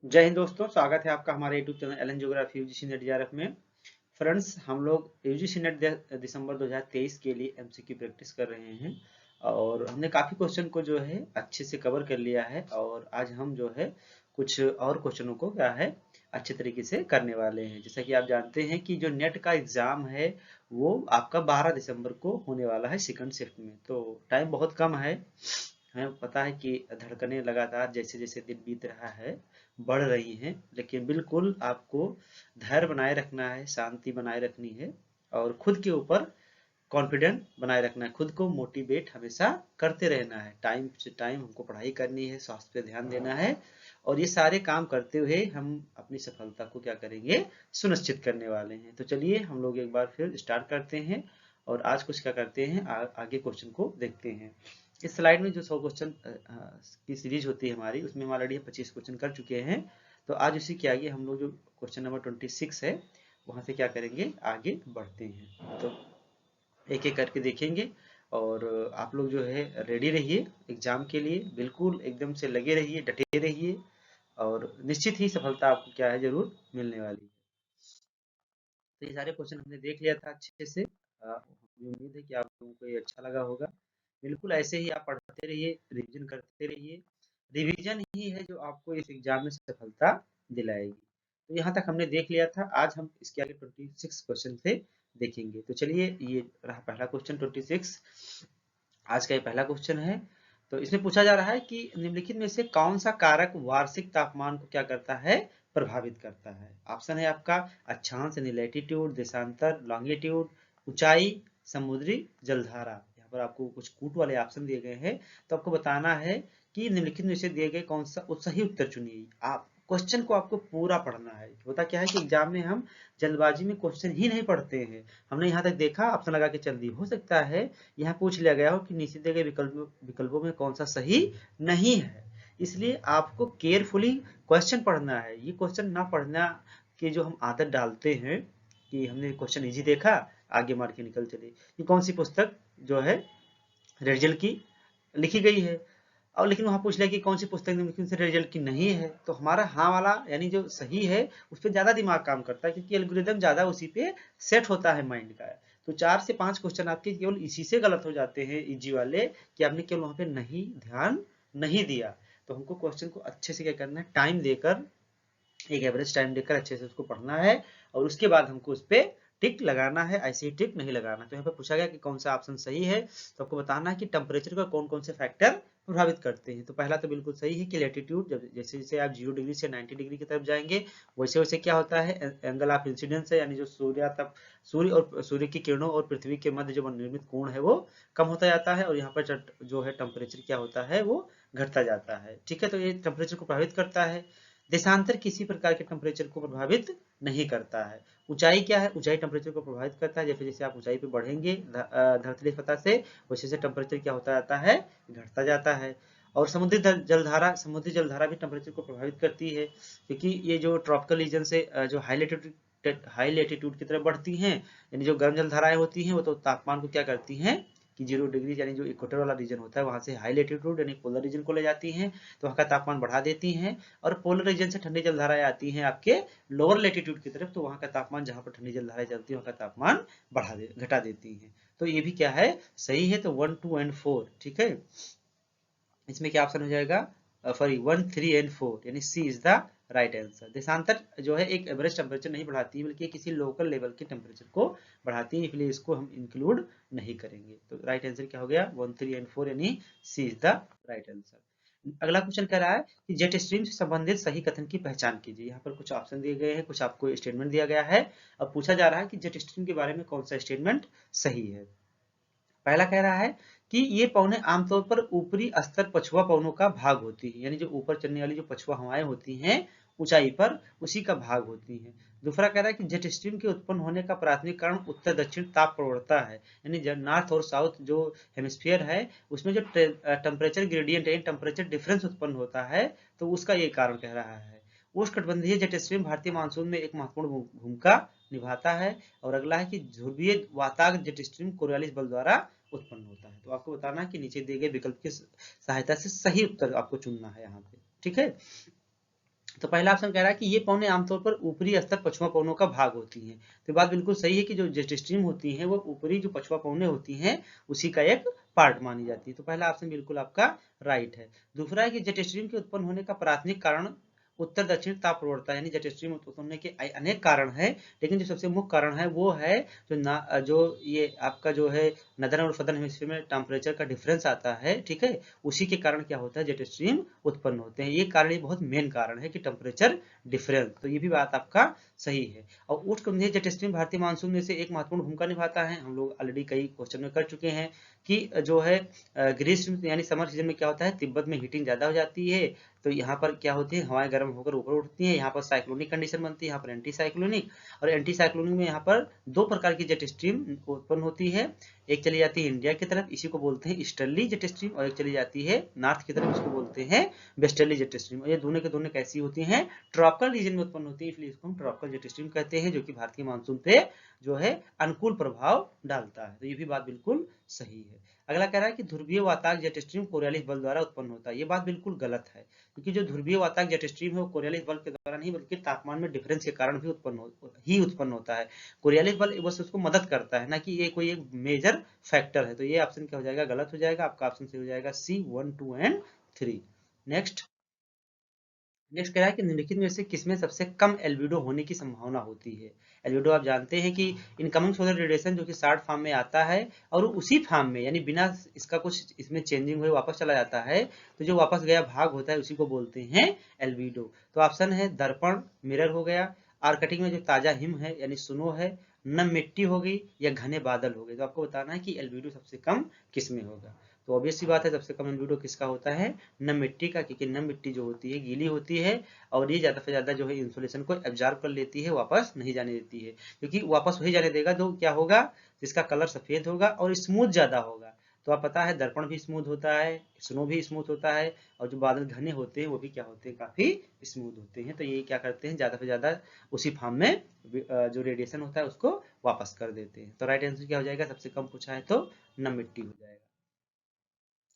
जय हिंद दोस्तों, स्वागत है आपका हमारे YouTube channel Allen geography UGC NET JRF में। फ्रेंड्स, हम लोग यूजीसी नेट दिसंबर 2023 के लिए एमसीक्यू प्रैक्टिस कर रहे हैं और हमने काफ़ी क्वेश्चन को जो है अच्छे से कवर कर लिया है और आज हम जो है कुछ और क्वेश्चनों को क्या है अच्छे तरीके से करने वाले हैं। जैसा कि आप जानते हैं कि जो नेट का एग्ज़ाम है वो आपका 12 दिसंबर को होने वाला है सेकंड शिफ्ट में, तो टाइम बहुत कम है। हमें पता है कि धड़कनें लगातार जैसे जैसे दिन बीत रहा है बढ़ रही हैं, लेकिन बिल्कुल आपको धैर्य बनाए रखना है, शांति बनाए रखनी है और खुद के ऊपर कॉन्फिडेंट बनाए रखना है। खुद को मोटिवेट हमेशा करते रहना है। टाइम से टाइम हमको पढ़ाई करनी है, स्वास्थ्य पे ध्यान देना है और ये सारे काम करते हुए हम अपनी सफलता को क्या करेंगे, सुनिश्चित करने वाले हैं। तो चलिए हम लोग एक बार फिर स्टार्ट करते हैं और आज कुछ क्या करते हैं, आगे क्वेश्चन को देखते हैं। इस स्लाइड में जो 100 क्वेश्चन की सीरीज होती है हमारी, उसमें हम ऑलरेडी 25 क्वेश्चन कर चुके हैं। तो आज उसी के आगे हम लोग जो क्वेश्चन नंबर 26 है वहां से क्या करेंगे, आगे बढ़ते हैं। तो एक एक करके देखेंगे और आप लोग जो है रेडी रहिए एग्जाम के लिए, बिल्कुल एकदम से लगे रहिए, डटे रहिए और निश्चित ही सफलता आपको क्या है, जरूर मिलने वाली है। तो ये सारे क्वेश्चन हमने देख लिया था अच्छे से। मुझे उम्मीद है कि आप लोगों को ये अच्छा लगा होगा। बिल्कुल ऐसे ही आप पढ़ते रहिए, रिवीजन करते रहिए। रिवीजन ही है जो आपको इस एग्जाम में सफलता दिलाएगी। तो यहाँ तक हमने देख लिया था। आज हम इसके आगे 26 क्वेश्चन से देखेंगे। तो चलिए, ये रहा पहला क्वेश्चन 26। आज का ये पहला क्वेश्चन है। तो इसमें पूछा जा रहा है कि निम्नलिखित में से कौन सा कारक वार्षिक तापमान को क्या करता है, प्रभावित करता है। ऑप्शन है आपका अक्षांश यानी लैटिट्यूड, देशांतर लॉन्गिट्यूड, ऊंचाई, समुद्री जलधारा। यहाँ पर आपको कुछ कूट वाले ऑप्शन दिए गए हैं, तो आपको बताना है कि निम्नलिखित में से दिए गए कौन सा सही उत्तर चुनिए। आप क्वेश्चन को आपको पूरा पढ़ना है। होता क्या है कि एग्जाम में हम जल्दबाजी में क्वेश्चन ही नहीं पढ़ते हैं। हमने यहाँ तक देखा, ऑप्शन लगा के चल दी। हो सकता है यहाँ पूछ लिया गया हो कि नीचे दिए गए विकल्पों में कौन सा सही नहीं है। इसलिए आपको केयरफुली क्वेश्चन पढ़ना है। ये क्वेश्चन ना पढ़ना की जो हम आदत डालते हैं कि हमने क्वेश्चन इजी देखा, आगे मार के निकल चले। ये कौन सी पुस्तक जो है रेडजल की लिखी गई है, और लेकिन वहां पूछ लिया कि कौन सी पुस्तक निम्नलिखित से रिजल्ट की नहीं है, तो हमारा हाँ वाला यानी जो सही है उस पर ज्यादा दिमाग काम करता है, क्योंकि एल्गोरिदम ज्यादा उसी पे सेट होता है माइंड का। तो 4 से 5 क्वेश्चन आपके केवल इसी से गलत हो जाते हैं, इजी वाले, कि आपने केवल वहां पे नहीं ध्यान नहीं दिया। तो हमको क्वेश्चन को अच्छे से क्या करना है, टाइम देकर, एक एवरेज टाइम देकर अच्छे से उसको पढ़ना है और उसके बाद हमको उस पर टिक लगाना है। ऐसे ही टिक नहीं लगाना। तो यहाँ पे पूछा गया कि कौन सा ऑप्शन सही है, तो आपको बताना है कि टेम्परेचर का कौन कौन से फैक्टर प्रभावित करते हैं। तो पहला तो बिल्कुल सही है कि लैटिट्यूड, जब जैसे जैसे आप 0 डिग्री से 90 डिग्री की तरफ जाएंगे वैसे वैसे क्या होता है, एंगल ऑफ इंसिडेंस है, यानी जो सूर्य की किरणों और पृथ्वी के मध्य जो निर्मित कोण है वो कम होता जाता है और यहाँ पर जो है टेम्परेचर क्या होता है, वो घटता जाता है। ठीक है, तो ये टेम्परेचर को प्रभावित करता है। देशांतर किसी प्रकार के टेम्परेचर को प्रभावित नहीं करता है। ऊंचाई क्या है, ऊंचाई टेम्परेचर को प्रभावित करता है। जैसे जैसे आप ऊंचाई पे बढ़ेंगे धरती सतह से, वैसे वैसे टेम्परेचर क्या होता जाता है, घटता जाता है। और समुद्री जलधारा भी टेम्परेचर को प्रभावित करती है, क्योंकि ये जो ट्रॉपिकल रीजन से जो हाई लेटीट्यूड की तरफ बढ़ती हैं, यानी जो गर्म जलधाराएं होती हैं, वो तो तापमान को क्या करती हैं कि 0 डिग्री यानी जो इक्वेटर वाला रीजन होता है वहां से हाई लेटीट्यूड यानी पोलर रीजन को ले जाती हैं, तो वहां का तापमान बढ़ा देती हैं। और पोलर रीजन से ठंडी जलधाराएं आती हैं आपके लोअर लेटीट्यूड की तरफ, तो वहां का तापमान, जहां पर ठंडी जलधाराएं चलती है वहां का तापमान घटा देती हैं। तो ये भी क्या है, सही है। तो 1, 2 एंड 4, ठीक है, इसमें क्या ऑप्शन हो जाएगा, सॉरी 1, 3 एंड 4, यानी सी इज द राइट आंसर। देशांतर जो है एक एवरेज टेम्परेचर नहीं बढ़ाती है, बल्कि किसी लोकल लेवल के टेम्परेचर को बढ़ाती है, इसलिए इसको हम इंक्लूड नहीं करेंगे। तो राइट आंसर क्या हो गया, 1, 3 एंड 4, यानी सी इज द राइट आंसर। अगला क्वेश्चन कह रहा है कि जेट स्ट्रीम से संबंधित सही कथन की पहचान कीजिए। यहाँ पर कुछ ऑप्शन दिए गए हैं, कुछ आपको स्टेटमेंट दिया गया है। अब पूछा जा रहा है कि जेट स्ट्रीम के बारे में कौन सा स्टेटमेंट सही है। पहला कह रहा है कि ये पौने आमतौर पर ऊपरी स्तर पछुआ पवनों का भाग होती है, यानी जो ऊपर चलने वाली जो पछुआ हवाएं होती हैं ऊंचाई पर, उसी का भाग होती हैं। दूसरा कह रहा है कि जेट स्ट्रीम के उत्पन्न होने का प्राथमिक कारण उत्तर दक्षिण ताप प्रवणता है, यानी नॉर्थ और साउथ जो हेमिस्फीयर है उसमें जो टेम्परेचर ग्रेडियंट है, टेम्परेचर डिफरेंस उत्पन्न होता है, तो उसका ये कारण कह रहा है। उष्णकटिबंधीय जेट स्ट्रीम भारतीय मानसून में एक महत्वपूर्ण भूमिका निभाता है। और अगला है कि ध्रुवीय वाताग जेट स्ट्रीम कोरियालिस बल द्वारा उत्पन्न होता है। तो आपको बताना है कि नीचे दिए गए विकल्प की सहायता से सही उत्तर आपको चुनना है यहाँ पे। ठीक है, तो पहला ऑप्शन कह रहा है कि ये पौने आमतौर पर ऊपरी स्तर पछुआ पौनों का भाग होती हैं। तो बात बिल्कुल सही है कि जो जेट स्ट्रीम होती हैं वो ऊपरी जो पछुआ पौने होती हैं उसी का एक पार्ट मानी जाती है। तो पहला ऑप्शन बिल्कुल आपका राइट है। दूसरा है कि जेट स्ट्रीम के उत्पन्न होने का प्राथमिक कारण उत्तर दक्षिण ताप प्रवणता यानी जेट स्ट्रीम उत्पन्न होने के अनेक कारण है, लेकिन जो सबसे मुख्य कारण है वो है जो ये आपका जो है नदर्न और सदर्न हेमिस्फीयर में टेम्परेचर का डिफरेंस आता है, ठीक है, उसी के कारण क्या होता है जेट स्ट्रीम उत्पन्न होते हैं। ये कारण, ये बहुत मेन कारण है कि टेम्परेचर डिफरेंस। तो ये भी बात आपका सही है। और उष्ण जेट स्ट्रीम भारतीय मानसून में से एक महत्वपूर्ण भूमिका निभाता है। हम लोग ऑलरेडी कई क्वेश्चन में कर चुके हैं कि जो है ग्रीष्म यानी समर सीजन में क्या होता है, तिब्बत में हीटिंग ज्यादा हो जाती है, तो यहाँ पर क्या होती है, हवाएं गर्म होकर ऊपर उठती हैं, यहाँ पर साइक्लोनिक कंडीशन बनती है, यहाँ पर एंटी साइक्लोनिक। और एंटी साइक्लोनिक में यहाँ पर दो प्रकार की जेट स्ट्रीम उत्पन्न होती है। एक चली जाती है इंडिया की तरफ, इसी को बोलते हैं ईस्टर्ली जेट स्ट्रीम, और एक चली जाती है नॉर्थ की तरफ, इसको बोलते हैं वेस्टर्ली जेट स्ट्रीम। और ये दोनों के दोनों कैसी होती हैं, ट्रॉपिकल रीजन में उत्पन्न होती है, इसलिए इसको हम ट्रॉपिकल जेट स्ट्रीम कहते हैं, जो कि भारतीय मानसून पे जो है अनुकूल प्रभाव डालता है। तो ये भी बात बिल्कुल सही है। अगला कह रहा है कि ध्रुवीय वातावक जेट स्ट्रीम कोरियालिस बल द्वारा उत्पन्न होता है। ये बात बिल्कुल गलत है, क्योंकि जो ध्रुवीय वातावक जेट स्ट्रीम है वो कोरियालिस बल के द्वारा नहीं बल्कि तापमान में डिफरेंस के कारण भी उत्पन्न होता है। कोरियालिस बल बस उसको मदद करता है, ना कि ये कोई एक मेजर फैक्टर है। तो ये ऑप्शन क्या हो जाएगा, गलत हो जाएगा। आपका ऑप्शन सही हो जाएगा सी 1, 2 एंड 3। नेक्स्ट कह रहा है कि निम्नलिखित में से किसमें सबसे कम एल्बिडो होने की संभावना होती है। एल्बिडो आप जानते हैं कि इनकमिंग सोलर रेडिएशन जो कि शॉर्ट फॉर्म में आता है और उसी फॉर्म में यानी बिना इसका कुछ इसमें चेंजिंग हुए वापस चला जाता है, तो जो वापस गया भाग होता है उसी को बोलते हैं एल्बिडो। तो ऑप्शन है दर्पण, मिरर हो गया, आर्कटिक में जो ताजा हिम है यानी स्नो है, नम मिट्टी हो गई, या घने बादल हो गए। तो आपको बताना है कि एल्बिडो सबसे कम किस में होगा। तो ऑब्वियस सी बात है, सबसे कम एल्बिडो किसका होता है, नम मिट्टी का, क्योंकि नम मिट्टी जो होती है गीली होती है और ये ज्यादा से ज्यादा जो है इंसोलेशन को एब्जॉर्ब कर लेती है, वापस नहीं जाने देती है। क्योंकि वापस वही जाने देगा तो क्या होगा, जिसका कलर सफेद होगा और स्मूथ ज्यादा होगा। तो आप पता है दर्पण भी स्मूथ होता है, स्नो भी स्मूथ होता है, और जो बादल घने होते हैं वो भी क्या होते हैं, काफी स्मूथ होते हैं। तो ये क्या करते हैं, ज्यादा से ज्यादा उसी फॉर्म में जो रेडिएशन होता है उसको वापस कर देते हैं। तो राइट आंसर क्या हो जाएगा, सबसे कम पूछा है तो नम मिट्टी हो जाएगा।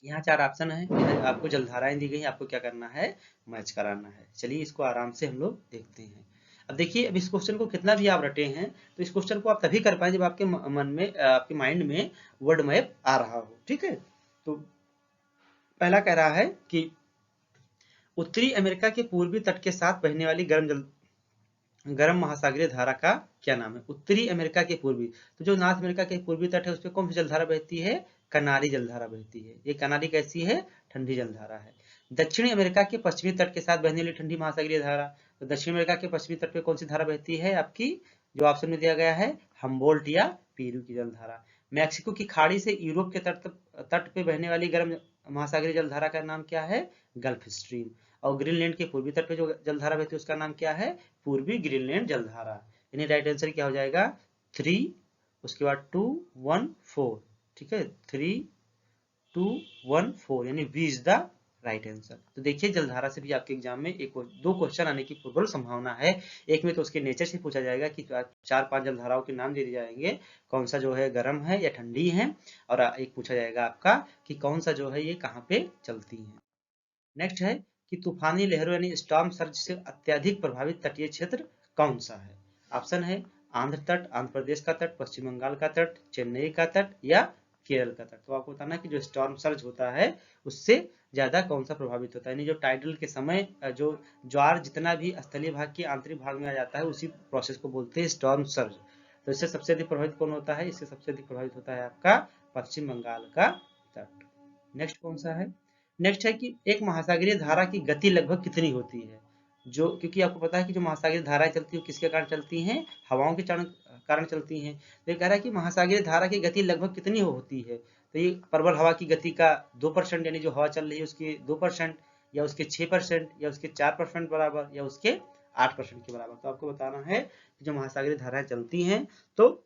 यहाँ 4 ऑप्शन है, आपको जलधाराएं दी गई, आपको क्या करना है, मैच कराना है। चलिए इसको आराम से हम लोग देखते हैं। अब देखिए, अब इस क्वेश्चन को कितना भी आप रटे हैं तो इस क्वेश्चन को आप तभी कर पाए जब आपके मन में, आपके माइंड में वर्ड मैप आ रहा हो, ठीक है। तो पहला कह रहा है कि उत्तरी अमेरिका के पूर्वी तट के साथ बहने वाली गर्म महासागरीय धारा का क्या नाम है। उत्तरी अमेरिका के पूर्वी, तो जो नॉर्थ अमेरिका के पूर्वी तट है उस पर कौन सी जलधारा बहती है, कनारी जलधारा बहती है। ये कनारी कैसी है, ठंडी जलधारा है। दक्षिणी अमेरिका के पश्चिमी तट के साथ बहने वाली ठंडी महासागरीय धारा, तो दक्षिण अमेरिका के पश्चिमी तट पे कौन सी धारा बहती है, आपकी जो ऑप्शन में दिया गया है हम्बोल्ट या पीरू की जलधारा। मैक्सिको की खाड़ी से यूरोप के तट पे बहने वाली गर्म महासागरीय जलधारा का नाम क्या है, गल्फ स्ट्रीम। और ग्रीनलैंड के पूर्वी तट पे जो जलधारा बहती है उसका नाम क्या है, पूर्वी ग्रीनलैंड जलधारा। यानी राइट आंसर क्या हो जाएगा 3, उसके बाद 2, 1, 4, ठीक है, 3, 2, 1, 4, यानी B is the right answer. तो देखिए जलधारा से भी आपके एग्जाम में एक दो क्वेश्चन आने की प्रबल संभावना है। एक में तो उसके नेचर से पूछा जाएगा कि 4-5 जलधाराओं के नाम दे दिए जाएंगे, कौन सा जो है गर्म है या ठंडी है, और एक पूछा जाएगा आपका कि कौन सा जो है ये कहाँ पे चलती है। नेक्स्ट है कि तूफानी लहरों यानी स्टॉर्म सर्ज से अत्यधिक प्रभावित तटीय क्षेत्र कौन सा है। ऑप्शन है आंध्र तट, आंध्र प्रदेश का तट, पश्चिम बंगाल का तट, चेन्नई का तट या केरल का तट। तो आपको बताना है कि जो स्टॉर्म सर्ज होता है उससे ज्यादा कौन सा प्रभावित होता है, यानी जो टाइडल के समय जो ज्वार जितना भी स्थलीय भाग के आंतरिक भाग में आ जाता है उसी प्रोसेस को बोलते हैं स्टॉर्म सर्ज। तो इससे सबसे अधिक प्रभावित कौन होता है, इससे सबसे अधिक प्रभावित होता है आपका पश्चिम बंगाल का तट। नेक्स्ट कौन सा है, नेक्स्ट है कि एक महासागरीय धारा की गति लगभग कितनी होती है। जो, क्योंकि आपको पता है कि जो महासागरीय धाराएं चलती है किसके कारण चलती हैं, हवाओं के कारण चलती हैं। तो ये कह रहा है कि महासागरीय धारा की गति लगभग कितनी होती है। तो ये प्रबल हवा की गति का 2%, यानी जो हवा चल रही है उसके 2%, या उसके 6%, या उसके 4% बराबर, या उसके 8% के बराबर। तो आपको बताना है कि जो महासागरीय धाराएं चलती हैं तो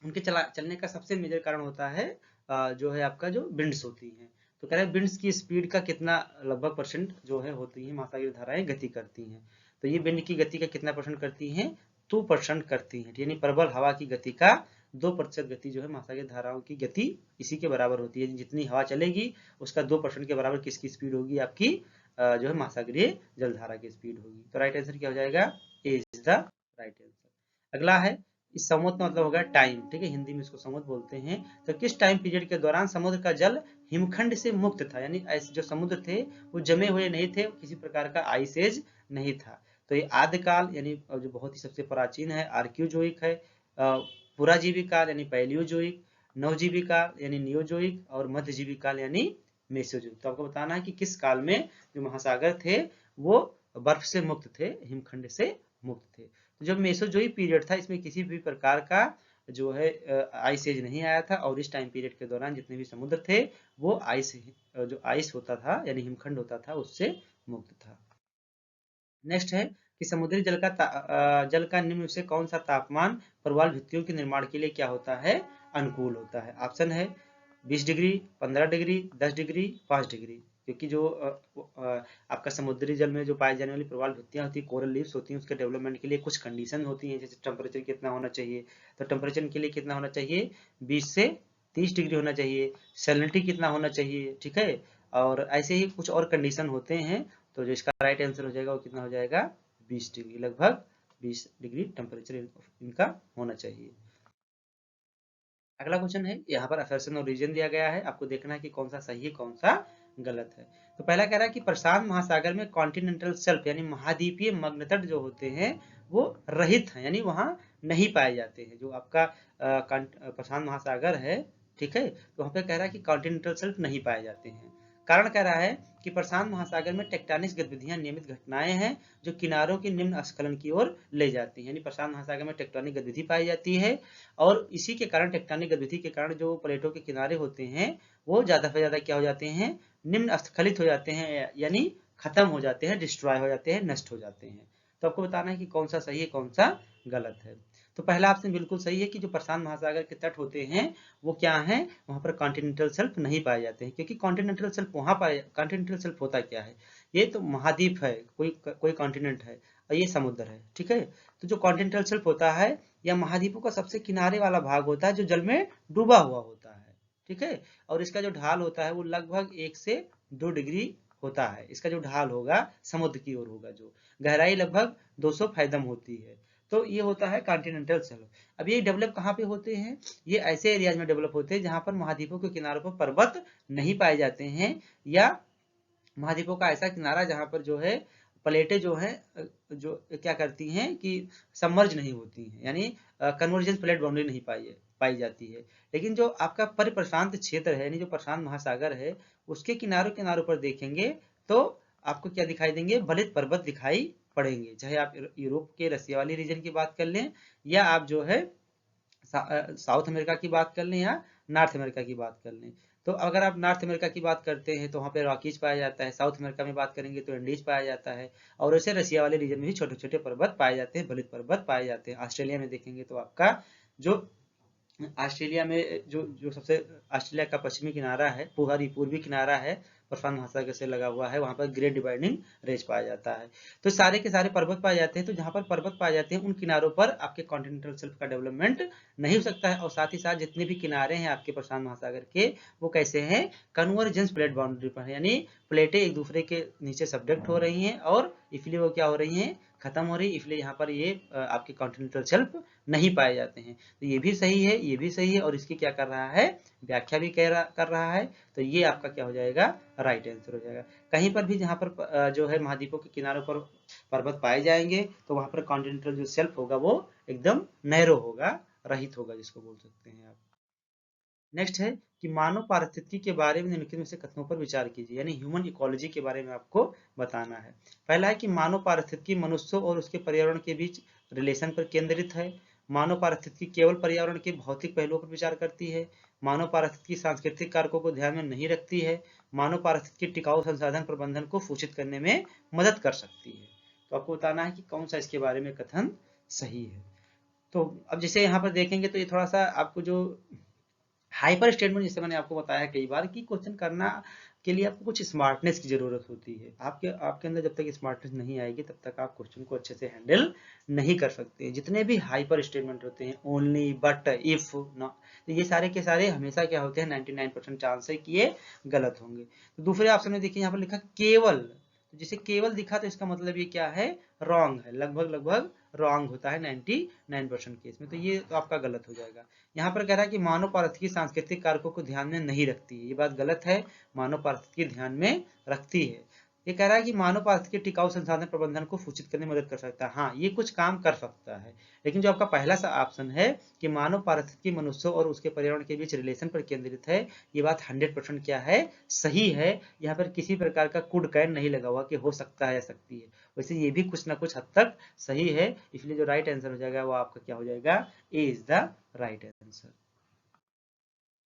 उनके चलने का सबसे मेजर कारण होता है जो है आपका जो विंड्स होती हैं। तो कह रहे हैं विंड्स की स्पीड का कितना लगभग परसेंट जो है होती है महासागरीय धाराएं गति करती हैं। तो ये विंड की गति का कितना परसेंट करती हैं, 2% करती हैं, यानी प्रबल हवा की गति का 2% गति जो है महासागरीय धाराओं की गति इसी के बराबर होती है। जितनी हवा चलेगी उसका 2% के बराबर किसकी स्पीड होगी, आपकी जो है महासागरीय जलधारा की स्पीड होगी। तो राइट आंसर क्या हो जाएगा, ए इज द राइट आंसर। अगला है, इस समुद्र का मतलब होगा टाइम, ठीक है, हिंदी में इसको समुद्र बोलते हैं। तो किस टाइम पीरियड के दौरान समुद्र का जल हिमखंड से मुक्त था, यानी जो समुद्र थे वो जमे हुए नहीं थे, किसी प्रकार का आइस एज नहीं था। तो ये आदिकाल यानी जो बहुत ही सबसे प्राचीन है आर्क्योजोइक है, पुराजीवी काल यानी पैलियोजोइक, नवजीवी काल यानी नियोजोइक और मध्यजीवी काल यानी मेसोजोइक। तो आपको बताना है कि किस काल में जो महासागर थे वो बर्फ से मुक्त थे, हिमखंड से मुक्त थे। तो जब मेसोजोइक पीरियड था इसमें किसी भी प्रकार का जो है आइस एज नहीं आया था, और इस टाइम पीरियड के दौरान जितने भी समुद्र थे वो जो आइस होता था यानी हिमखंड होता था उससे मुक्त था। नेक्स्ट है कि समुद्री जल का निम्न से कौन सा तापमान प्रवाल भित्तियों के निर्माण के लिए क्या होता है, अनुकूल होता है। ऑप्शन है 20 डिग्री, 15 डिग्री, 10 डिग्री, 5 डिग्री। क्योंकि जो आपका समुद्री जल में जो पाई जाने वाली प्रवाल भित्तियां होती है, कोरल लीव्स होती हैं, उसके डेवलपमेंट के लिए कुछ कंडीशन होती हैं, जैसे टेम्परेचर कितना होना चाहिए। तो टेम्परेचर के लिए कितना होना चाहिए, 20 से 30 डिग्री होना चाहिए। सैलिनिटी कितना होना चाहिए, ठीक है, और ऐसे ही कुछ और कंडीशन होते हैं। तो जो इसका राइट आंसर हो जाएगा वो कितना हो जाएगा, 20 डिग्री, लगभग 20 डिग्री टेम्परेचर इनका होना चाहिए। अगला क्वेश्चन है, यहाँ पर असर्शन और रीजन दिया गया है, आपको देखना है कि कौन सा सही है कौन सा गलत है। तो पहला कह रहा है कि प्रशांत महासागर में कॉन्टिनेंटल शेल्फ यानी महाद्वीपीय मग्न तट जो होते हैं वो रहित हैं, यानी वहां नहीं पाए जाते हैं। जो आपका प्रशांत महासागर है, ठीक है, तो वहां पे कह रहा है कि कॉन्टिनेंटल शेल्फ नहीं पाए जाते हैं। कारण कह रहा है कि प्रशांत महासागर में टेक्टोनिक गतिविधियां नियमित घटनाएं हैं जो किनारों के निम्न स्खलन की ओर ले जाती हैं, यानी प्रशांत महासागर में टेक्टोनिक गतिविधि पाई जाती है, और इसी के कारण टेक्टोनिक गतिविधि के कारण जो प्लेटों के किनारे होते हैं वो ज्यादा से ज्यादा क्या हो जाते हैं, निम्न स्खलित हो जाते हैं, यानी खत्म हो जाते हैं, डिस्ट्रॉय हो जाते हैं, नष्ट हो जाते हैं। तो आपको बताना है कि कौन सा सही है कौन सा गलत है। तो पहला ऑप्शन बिल्कुल सही है कि जो प्रशांत महासागर के तट होते हैं वो क्या है, वहां पर कॉन्टिनेंटल शेल्फ नहीं पाए जाते हैं, क्योंकि कॉन्टिनेंटल शेल्फ वहां पाए, कॉन्टिनेंटल शेल्फ होता क्या है, ये तो महाद्वीप है, कोई कॉन्टिनेंट है और ये समुद्र है, ठीक है। तो जो कॉन्टिनेंटल शेल्फ होता है या महाद्वीपों का सबसे किनारे वाला भाग होता है जो जल में डूबा हुआ होता है, ठीक है, और इसका जो ढाल होता है वो लगभग 1 से 2 डिग्री होता है। इसका जो ढाल होगा समुद्र की ओर होगा, जो गहराई लगभग 200 फैदम होती है। तो ये होता है कॉन्टिनेंटल शेल्फ। अब ये डेवलप कहाँ पे होते हैं, ये ऐसे एरियाज में डेवलप होते हैं जहां पर महाद्वीपों के किनारों पर पर्वत नहीं पाए जाते हैं, या महाद्वीपों का ऐसा किनारा जहां पर जो है प्लेटें जो है जो क्या करती हैं कि सबमर्ज नहीं होती हैं, यानी कन्वर्जेंस प्लेट बाउंड्री नहीं पाई जाती है। लेकिन जो आपका परिप्रशांत क्षेत्र है यानी जो प्रशांत महासागर है उसके किनारों किनारों पर देखेंगे तो आपको क्या दिखाई देंगे, बलित पर्वत दिखाई पड़ेंगे। चाहे आप यूरोप के रसिया वाली रीजन की बात कर लें, या आप जो है साउथ अमेरिका की बात कर लें, या नॉर्थ अमेरिका की बात कर लें। तो अगर आप नॉर्थ अमेरिका की बात करते हैं तो वहाँ पे रॉकीज पाया जाता है, साउथ अमेरिका में बात करेंगे तो एंडीज पाया जाता है, और ऐसे रसिया वाले रीजन में भी छोटे छोटे पर्वत पाए जाते हैं, बलित पर्वत पाए जाते हैं। ऑस्ट्रेलिया में देखेंगे तो आपका जो ऑस्ट्रेलिया में जो जो सबसे ऑस्ट्रेलिया का पश्चिमी किनारा है, पूर्वी किनारा है, प्रशांत महासागर से लगा हुआ है, वहां पर ग्रेट डिवाइडिंग रेंज पाया जाता है। तो सारे के सारे पर्वत पाए जाते हैं। तो जहां पर पर्वत पाए जाते हैं उन किनारों पर आपके कॉन्टिनेंटल शेल्फ का डेवलपमेंट नहीं हो सकता है, और साथ ही साथ जितने भी किनारे हैं आपके प्रशांत महासागर के वो कैसे हैं, कन्वर्जेंस प्लेट बाउंड्री पर है, यानी प्लेटें एक दूसरे के नीचे सब्डक्ट हो रही हैं और इसलिए वो क्या हो रही हैं, खत्म हो रही, इसलिए यहाँ पर ये आपके कॉन्टिनेंटल शेल्फ नहीं पाए जाते हैं। तो ये भी सही है, ये भी सही है, और इसकी क्या कर रहा है, व्याख्या भी कर रहा है। तो ये आपका क्या हो जाएगा, राइट आंसर हो जाएगा। कहीं पर भी जहाँ पर जो है महाद्वीपों के किनारों पर पर्वत पाए जाएंगे तो वहां पर कॉन्टिनेंटल जो शेल्फ होगा वो एकदम नैरो होगा, रहित होगा, जिसको बोल सकते हैं आप। नेक्स्ट है कि मानव पारिस्थितिकी के बारे में निम्नलिखित में से कथनों पर विचार कीजिए, यानी ह्यूमन इकोलॉजी के बारे में आपको बताना है। पहला है कि मानव पारिस्थितिकी मनुष्यों और उसके पर्यावरण के बीच रिलेशन पर केंद्रित है। मानव पारिस्थितिकी केवल पर्यावरण के भौतिक पहलुओं पर विचार करती है। मानव पारिस्थितिकी सांस्कृतिक कारकों को ध्यान में नहीं रखती है। मानव पारिस्थितिकी टिकाऊ संसाधन प्रबंधन को सूचित करने में मदद कर सकती है। तो आपको बताना है कि कौन सा इसके बारे में कथन सही है। तो अब जैसे यहाँ पर देखेंगे तो ये थोड़ा सा आपको जो हाइपर स्टेटमेंट, जैसे मैंने आपको बताया कई बार कि क्वेश्चन करना के लिए आपको कुछ स्मार्टनेस की जरूरत होती है। आपके अंदर जब तक स्मार्टनेस नहीं आएगी तब तक आप क्वेश्चन को अच्छे से हैंडल नहीं कर सकते। जितने भी हाइपर स्टेटमेंट होते हैं, ओनली, बट, इफ, न, तो ये सारे के सारे हमेशा क्या होते हैं, 99% चांस है कि ये गलत होंगे। तो दूसरे ऑप्शन में देखिए यहाँ पर लिखा केवल, जिसे केवल दिखा तो इसका मतलब ये क्या है, रॉन्ग है, लगभग रॉन्ग होता है 99% केस में, तो ये तो आपका गलत हो जाएगा। यहाँ पर कह रहा है कि मानव पारिस्थितिकी सांस्कृतिक कारकों को ध्यान में नहीं रखती है, ये बात गलत है, मानव पारिस्थितिकी ध्यान में रखती है। ये कह रहा है कि मानव पारिस्थितिकी टिकाऊ संसाधन प्रबंधन को सूचित करने में मदद कर सकता है, हाँ ये कुछ काम कर सकता है। लेकिन जो आपका पहला सा ऑप्शन है कि मानव पारिस्थितिकी मनुष्यों और उसके पर्यावरण के बीच रिलेशन पर केंद्रित है, ये बात 100% क्या है, सही है। यहाँ पर किसी प्रकार का कुड कैन नहीं लगा हुआ कि हो सकता है या सकती है, वैसे ये भी कुछ ना कुछ हद तक सही है, इसलिए जो राइट आंसर हो जाएगा वो आपका क्या हो जाएगा, ए इज द राइट आंसर।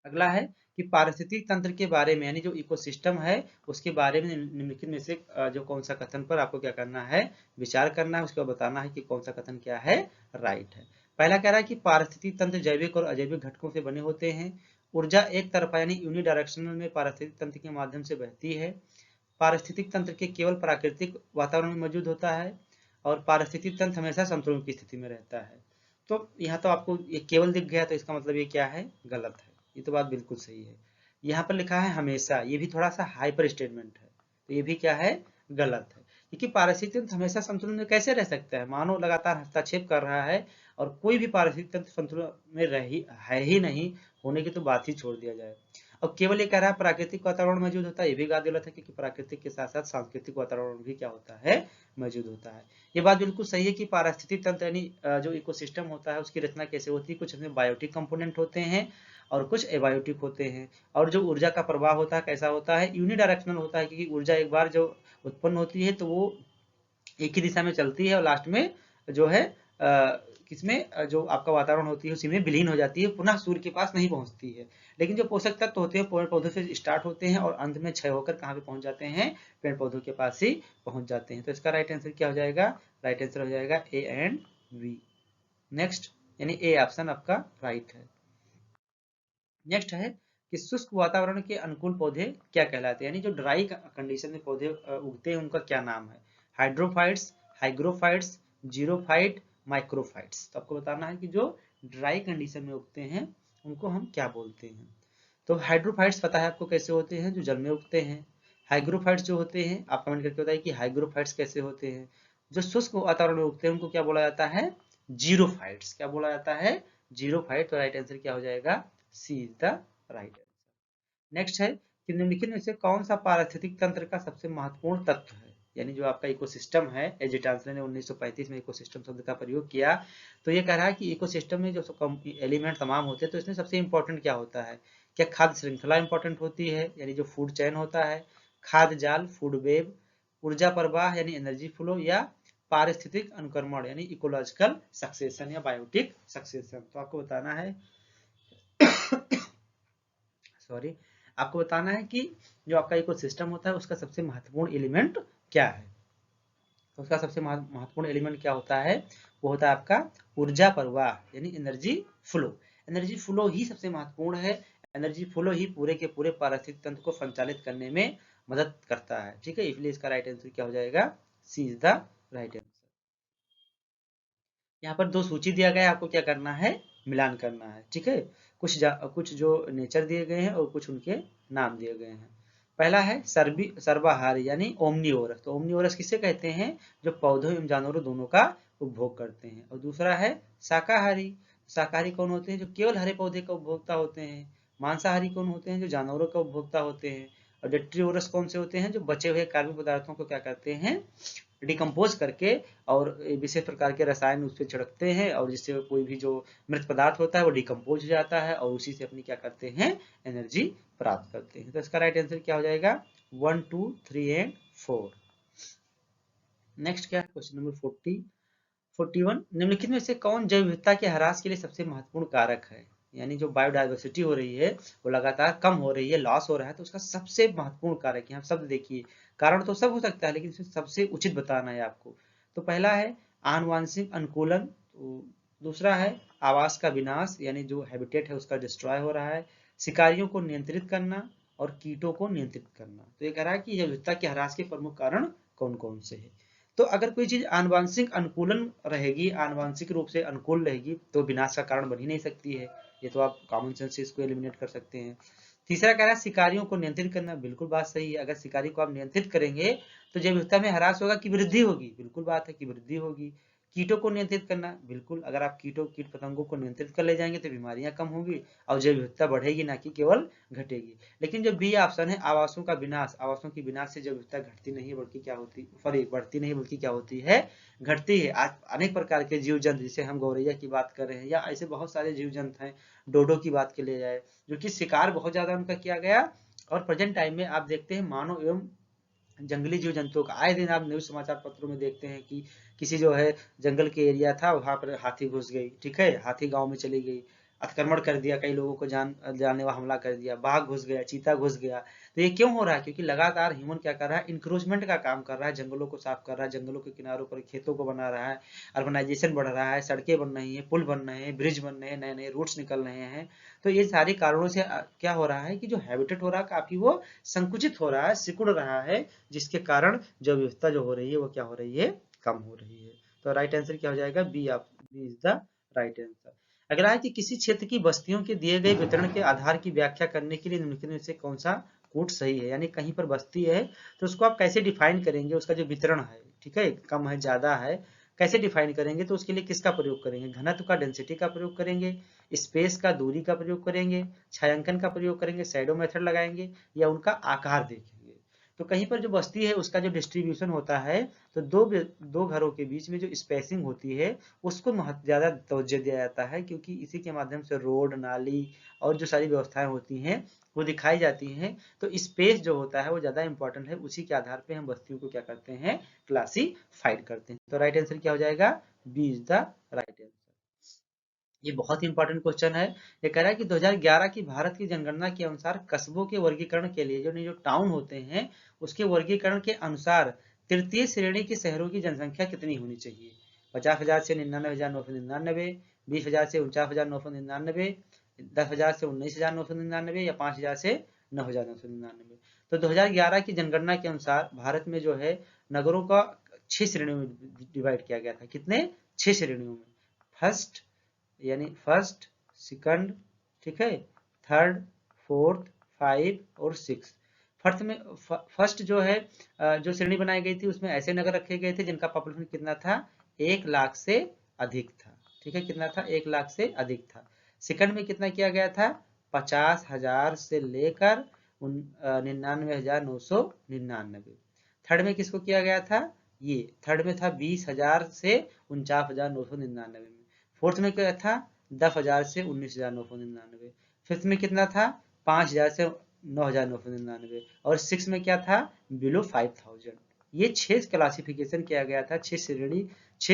अगला है कि पारिस्थितिक तंत्र के बारे में, यानी जो इकोसिस्टम है उसके बारे में निम्नलिखित में से जो कौन सा कथन पर आपको क्या करना है, विचार करना है, उसके बाद बताना है कि कौन सा कथन क्या है, राइट है। पहला कह रहा है कि पारिस्थितिक तंत्र जैविक और अजैविक घटकों से बने होते हैं। ऊर्जा एक तरफा यानी यूनिडायरेक्शनल में पारिस्थितिक तंत्र के माध्यम से बहती है। पारिस्थितिक तंत्र के केवल प्राकृतिक वातावरण में मौजूद होता है और पारिस्थितिक तंत्र हमेशा संतुलन की स्थिति में रहता है। तो यहाँ तो आपको ये केवल दिख गया, तो इसका मतलब ये क्या है, गलत है। ये तो बात बिल्कुल सही है। यहाँ पर लिखा है हमेशा, ये भी थोड़ा सा हाइपर स्टेटमेंट है, तो ये भी क्या है, गलत है। क्योंकि पारिस्थितिक तंत्र हमेशा संतुलन में कैसे रह सकता है, मानव लगातार हस्तक्षेप कर रहा है और कोई भी पारिस्थितिक तंत्र संतुलन में है ही नहीं, होने की तो बात ही छोड़ दिया जाए। और केवल ये कह रहा है प्राकृतिक वातावरण मौजूद होता है, ये भी बात गलत है, क्योंकि प्राकृतिक के साथ साथ सांस्कृतिक वातावरण भी क्या होता है, मौजूद होता है। ये बात बिल्कुल सही है कि पारिस्थितिक तंत्र यानी जो इकोसिस्टम होता है उसकी रचना कैसे होती है, कुछ इसमें बायोटिक कंपोनेंट होते हैं और कुछ एबायोटिक होते हैं। और जो ऊर्जा का प्रवाह होता है कैसा होता है, यूनिडायरेक्शनल होता है, क्योंकि ऊर्जा एक बार जो उत्पन्न होती है तो वो एक ही दिशा में चलती है और लास्ट में जो है किसमें जो आपका वातावरण होती है उसी में विलीन हो जाती है, पुनः सूर्य के पास नहीं पहुंचती है। लेकिन जो पोषक तत्व होते हैं पेड़ पौधों से स्टार्ट होते हैं और अंत में क्षय होकर कहाँ पे पहुंच जाते हैं, पेड़ पौधों के पास ही पहुंच जाते हैं। तो इसका राइट आंसर क्या हो जाएगा, राइट आंसर हो जाएगा ए एंड बी। नेक्स्ट, यानी ए ऑप्शन आपका राइट है। नेक्स्ट है कि शुष्क वातावरण के अनुकूल पौधे क्या कहलाते हैं, यानी जो ड्राई कंडीशन में पौधे उगते हैं उनका क्या नाम है, हाइड्रोफाइट्स, हाइग्रोफाइट्स, जीरोफाइट, माइक्रोफाइट्स। तो आपको बताना है कि जो ड्राई कंडीशन में उगते हैं उनको हम क्या बोलते हैं। तो हाइड्रोफाइट्स पता है आपको कैसे होते हैं, जो जल में उगते हैं। हाइग्रोफाइट्स जो होते हैं आप कमेंट करके बताइए कि हाइग्रोफाइट्स कैसे होते हैं। जो शुष्क वातावरण में उगते हैं उनको क्या बोला जाता है, जीरोफाइट्स। क्या बोला जाता है, जीरोफाइट। तो राइट आंसर क्या हो जाएगा, C is the right answer. Next है कि निम्नलिखित में से कौन सा पारिस्थितिक तंत्र का सबसे महत्वपूर्ण तत्व है, यानी जो आपका इकोसिस्टम है, एजे टांसलर ने 1935 में इकोसिस्टम शब्द का प्रयोग किया। तो ये कह रहा है कि इकोसिस्टम में जो एलिमेंट तमाम होते हैं तो इसमें सबसे इंपॉर्टेंट क्या होता है, क्या खाद्य श्रृंखला इंपॉर्टेंट होती है, यानी जो फूड चेन होता है, खाद्य जाल फूड वेब, ऊर्जा प्रवाह यानी एनर्जी फ्लो, या पारिस्थितिक अनुक्रमण यानी इकोलॉजिकल सक्सेशन या बायोटिक सक्सेशन। तो आपको बताना है सॉरी, आपको बताना है कि जो आपका इकोसिस्टम होता है उसका सबसे महत्वपूर्ण एलिमेंट क्या है। तो उसका सबसे महत्वपूर्ण एलिमेंट क्या होता है, वो होता है आपका ऊर्जा प्रवाह यानी एनर्जी फ्लो। एनर्जी फ्लो ही सबसे महत्वपूर्ण है, एनर्जी फ्लो ही पूरे के पूरे पारिस्थितिक तंत्र को संचालित करने में मदद करता है। ठीक है, इसलिए इसका राइट आंसर क्या हो जाएगा, C is the right answer. यहाँ पर दो सूची दिया गया है, आपको क्या करना है, मिलान करना है। ठीक है, कुछ जो नेचर दिए गए हैं और कुछ उनके नाम दिए गए हैं। पहला है सर्वाहारी यानी ओमनीओरस। तो ओमनीओरस किसे कहते हैं, जो पौधों एवं जानवरों दोनों का उपभोग करते हैं। और दूसरा है शाकाहारी। शाकाहारी कौन होते हैं, जो केवल हरे पौधे का उपभोक्ता होते हैं। मांसाहारी कौन होते हैं, जो जानवरों का उपभोक्ता होते हैं। और डेट्रीओरस कौन से होते हैं, जो बचे हुए कार्बनिक पदार्थों को क्या करते हैं, डिकम्पोज करके और विशेष प्रकार के रसायन उस पर छिड़कते हैं और जिससे कोई भी जो मृत पदार्थ होता है वो डिकम्पोज हो जाता है और उसी से अपनी क्या करते हैं, एनर्जी प्राप्त करते हैं। तो इसका राइट आंसर क्या हो जाएगा, 1, 2, 3 एंड 4। नेक्स्ट क्या है, क्वेश्चन नंबर 41, निम्नलिखित में से कौन जैव विविधता के ह्रास के लिए सबसे महत्वपूर्ण कारक है, यानी जो बायोडाइवर्सिटी हो रही है वो लगातार कम हो रही है, लॉस हो रहा है, तो उसका सबसे महत्वपूर्ण कारक, यहाँ शब्द देखिए, कारण तो सब हो सकता है लेकिन इसमें सबसे उचित बताना है आपको। तो पहला है आनुवांशिक अनुकूलन, तो दूसरा है आवास का विनाश यानी जो हैबिटेट है उसका डिस्ट्रॉय हो रहा है, शिकारियों को नियंत्रित करना, और कीटों को नियंत्रित करना। तो ये कह रहा है कि जैव विविधता के ह्रास के प्रमुख कारण कौन कौन से हैं। तो अगर कोई चीज आनुवांशिक अनुकूलन रहेगी, आनुवांशिक रूप से अनुकूल रहेगी, तो विनाश का कारण बन ही नहीं सकती है। ये तो आप कॉमन सेंस से इसको एलिमिनेट कर सकते हैं। तीसरा कह रहा है शिकारियों को नियंत्रित करना। बिल्कुल बात सही है, अगर शिकारी को आप नियंत्रित करेंगे तो जैव विविधता में ह्रास होगा कि वृद्धि होगी? बिल्कुल बात है कि वृद्धि होगी। कीटों को नियंत्रित करना, बिल्कुल, अगर आप कीट पतंगों को नियंत्रित कर ले जाएंगे तो बीमारियां कम होगी और जैव विविधता बढ़ेगी, ना कि केवल घटेगी। लेकिन जो बी ऑप्शन है, आवासों का विनाश, आवासों की विनाश से जैव विविधता घटती नहीं बल्कि क्या होती, सॉरी बढ़ती नहीं बल्कि क्या होती है, घटती है। आज अनेक प्रकार के जीव जंतु, जैसे हम गौरैया की बात कर रहे हैं, या ऐसे बहुत सारे जीव जंतु हैं, डोडो की बात के लिए जाए, जो कि शिकार बहुत ज्यादा उनका किया गया, और प्रेजेंट टाइम में आप देखते हैं मानव एवं जंगली जीव जंतुओं का आए दिन आप न्यूज समाचार पत्रों में देखते हैं कि किसी जो है जंगल के एरिया था, वहां पर हाथी घुस गई, ठीक है, हाथी गांव में चली गई, अतिक्रमण कर दिया, कई लोगों को जानलेवा हमला कर दिया, बाघ घुस गया, चीता घुस गया। तो ये क्यों हो रहा है? क्योंकि लगातार ह्यूमन क्या कर रहा है, इंक्रोचमेंट का काम कर रहा है, जंगलों को साफ कर रहा है, जंगलों के किनारों पर खेतों को बना रहा है, अर्बनाइजेशन बढ़ रहा है, सड़कें बन रही हैं, पुल बन रहे हैं, ब्रिज बन रहे हैं, नए नए रूट्स निकल रहे हैं। तो ये सारे कारणों से क्या हो रहा है कि जो हैबिटेट हो रहा है काफी वो संकुचित हो रहा है, सिकुड़ रहा है, जिसके कारण जैव विविधता जो हो रही है वो क्या हो रही है, कम हो रही है। तो राइट आंसर क्या हो जाएगा? B is the right answer. अगला है कि किसी क्षेत्र की बस्तियों के दिए गए वितरण के आधार की व्याख्या करने के लिए निम्नलिखित में से कौन सा कूट सही है। यानी कहीं पर बस्ती है तो उसको आप कैसे डिफाइन करेंगे, उसका जो वितरण है, ठीक है, कम है ज्यादा है, कैसे डिफाइन करेंगे? तो उसके लिए किसका प्रयोग करेंगे? घनत्व का, डेंसिटी का प्रयोग करेंगे, स्पेस का, दूरी का प्रयोग करेंगे, छायांकन का प्रयोग करेंगे, शैडो मेथड लगाएंगे, या उनका आकार देखेंगे। तो कहीं पर जो बस्ती है उसका जो डिस्ट्रीब्यूशन होता है, तो दो घरों के बीच में जो स्पेसिंग होती है उसको ज्यादा तवज्जो दिया जाता है, क्योंकि इसी के माध्यम से रोड, नाली और जो सारी व्यवस्थाएं होती हैं वो दिखाई जाती हैं। तो स्पेस जो होता है वो ज्यादा इंपॉर्टेंट है, उसी के आधार पे हम बस्तियों को क्या करते हैं, क्लासीफाइड करते हैं। तो राइट आंसर क्या हो जाएगा? B is the right answer. ये बहुत ही इंपॉर्टेंट क्वेश्चन है। ये कह रहा है कि 2011 की भारत की जनगणना के अनुसार कस्बों के वर्गीकरण के लिए जो टाउन होते हैं उसके वर्गीकरण के अनुसार तृतीय श्रेणी के शहरों की जनसंख्या कितनी होनी चाहिए? 50,000 से 99,999, 20,000 से 49,999, 10,000 से 19,999, या 5,000 से 9,999। तो 2011 की जनगणना के अनुसार भारत में जो है नगरों का 6 श्रेणियों में डिवाइड किया गया था। कितने? 6 श्रेणियों में। फर्स्ट यानी फर्स्ट, सेकंड, ठीक है, थर्ड, फोर्थ, 5 और 6। फर्स्ट जो है जो श्रेणी बनाई गई थी उसमें ऐसे नगर रखे गए थे जिनका पॉपुलेशन कितना था, 1 लाख से अधिक था, ठीक है, कितना था, 1 लाख से अधिक था। सेकंड में कितना किया गया था, 50,000 से लेकर 99,999। थर्ड में किसको किया गया था, ये थर्ड में था 20,000 से 49,999 में। फोर्थ में क्या था, 10,000 से 19,999। फिफ्थ में कितना था, 5,000 से 9,999। और सिक्स में क्या था, बिलो 5,000। ये 6 क्लासिफिकेशन किया गया था, 6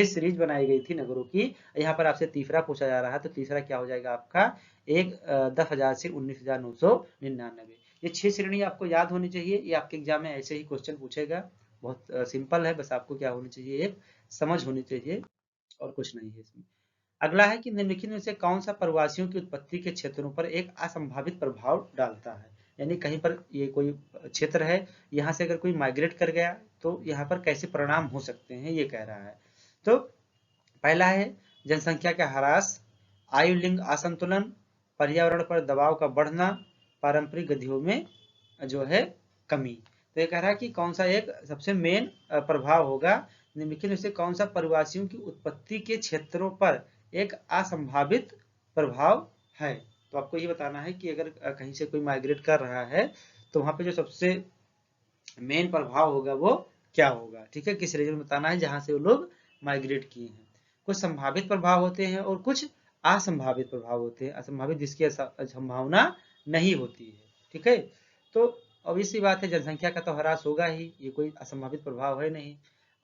सीरीज बनाई गई थी नगरों की। यहाँ पर आपसे तीसरा पूछा जा रहा है, तो तीसरा क्या हो जाएगा आपका, 10,000 से 19,999। ये 6 श्रेणी आपको याद होनी चाहिए, ये आपके एग्जाम में ऐसे ही क्वेश्चन पूछेगा। बहुत सिंपल है, बस आपको क्या होनी चाहिए, एक समझ होनी चाहिए, और कुछ नहीं है इसमें। अगला है कि निम्नलिखित में से कौन सा प्रवासियों की उत्पत्ति के क्षेत्रों पर एक असंभावित प्रभाव डालता है। यानी कहीं पर ये कोई क्षेत्र है, यहाँ से अगर कोई माइग्रेट कर गया तो यहाँ पर कैसे परिणाम हो सकते हैं, ये कह रहा है। तो पहला है जनसंख्या का ह्रास, आयु लिंग असंतुलन, पर्यावरण पर दबाव का बढ़ना, पारंपरिक गतिविधियों में जो है कमी। तो ये कह रहा है कि कौन सा एक सबसे मेन प्रभाव होगा, निम्नलिखित में से कौन सा प्रवासियों की उत्पत्ति के क्षेत्रों पर एक असंभावित प्रभाव है। तो आपको ये बताना है कि अगर कहीं से कोई माइग्रेट कर रहा है तो वहां पे जो सबसे मेन प्रभाव होगा वो क्या होगा, ठीक है, किस रीजन में बताना है जहां से वो लोग माइग्रेट किए हैं। कुछ संभावित प्रभाव होते हैं और कुछ असंभावित प्रभाव होते हैं। असंभावित जिसकी संभावना नहीं होती है, ठीक है। तो ऑब्वियस सी बात है, जनसंख्या का तो ह्रास होगा ही, ये कोई असंभावित प्रभाव है नहीं।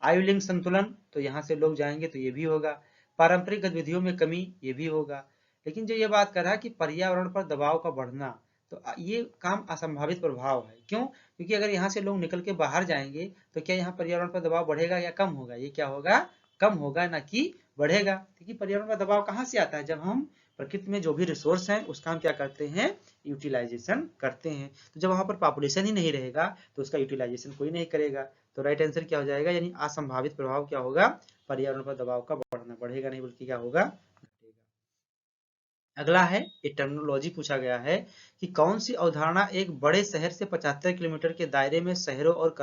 आयु लिंग संतुलन, तो यहाँ से लोग जाएंगे तो ये भी होगा। पारंपरिक गतिविधियों में कमी, ये भी होगा। लेकिन जो ये बात कर रहा है कि पर्यावरण पर दबाव का बढ़ना, तो ये काम असंभावित प्रभाव है। क्यों? क्योंकि अगर यहाँ से लोग निकल के बाहर जाएंगे तो क्या यहाँ पर्यावरण पर दबाव बढ़ेगा या कम होगा? ये क्या होगा, कम होगा, ना कि बढ़ेगा। क्योंकि पर्यावरण पर दबाव कहाँ से आता है, जब हम प्रकृति में जो भी रिसोर्स हैं उसका हम क्या करते हैं, यूटिलाइजेशन करते हैं। तो जब वहां पर पॉपुलेशन ही नहीं रहेगा तो उसका यूटिलाइजेशन कोई नहीं करेगा। तो राइट आंसर क्या हो जाएगा, यानी असंभावित प्रभाव क्या होगा, पर्यावरण पर दबाव का बढ़ना, बढ़ेगा नहीं बल्कि क्या होगा, घटेगा। अगला है, ये टर्मिनोलॉजी पूछा गया है कि कौन सी अवधारणा एक बड़े शहर से 75 किलोमीटर के दायरे में शहरों और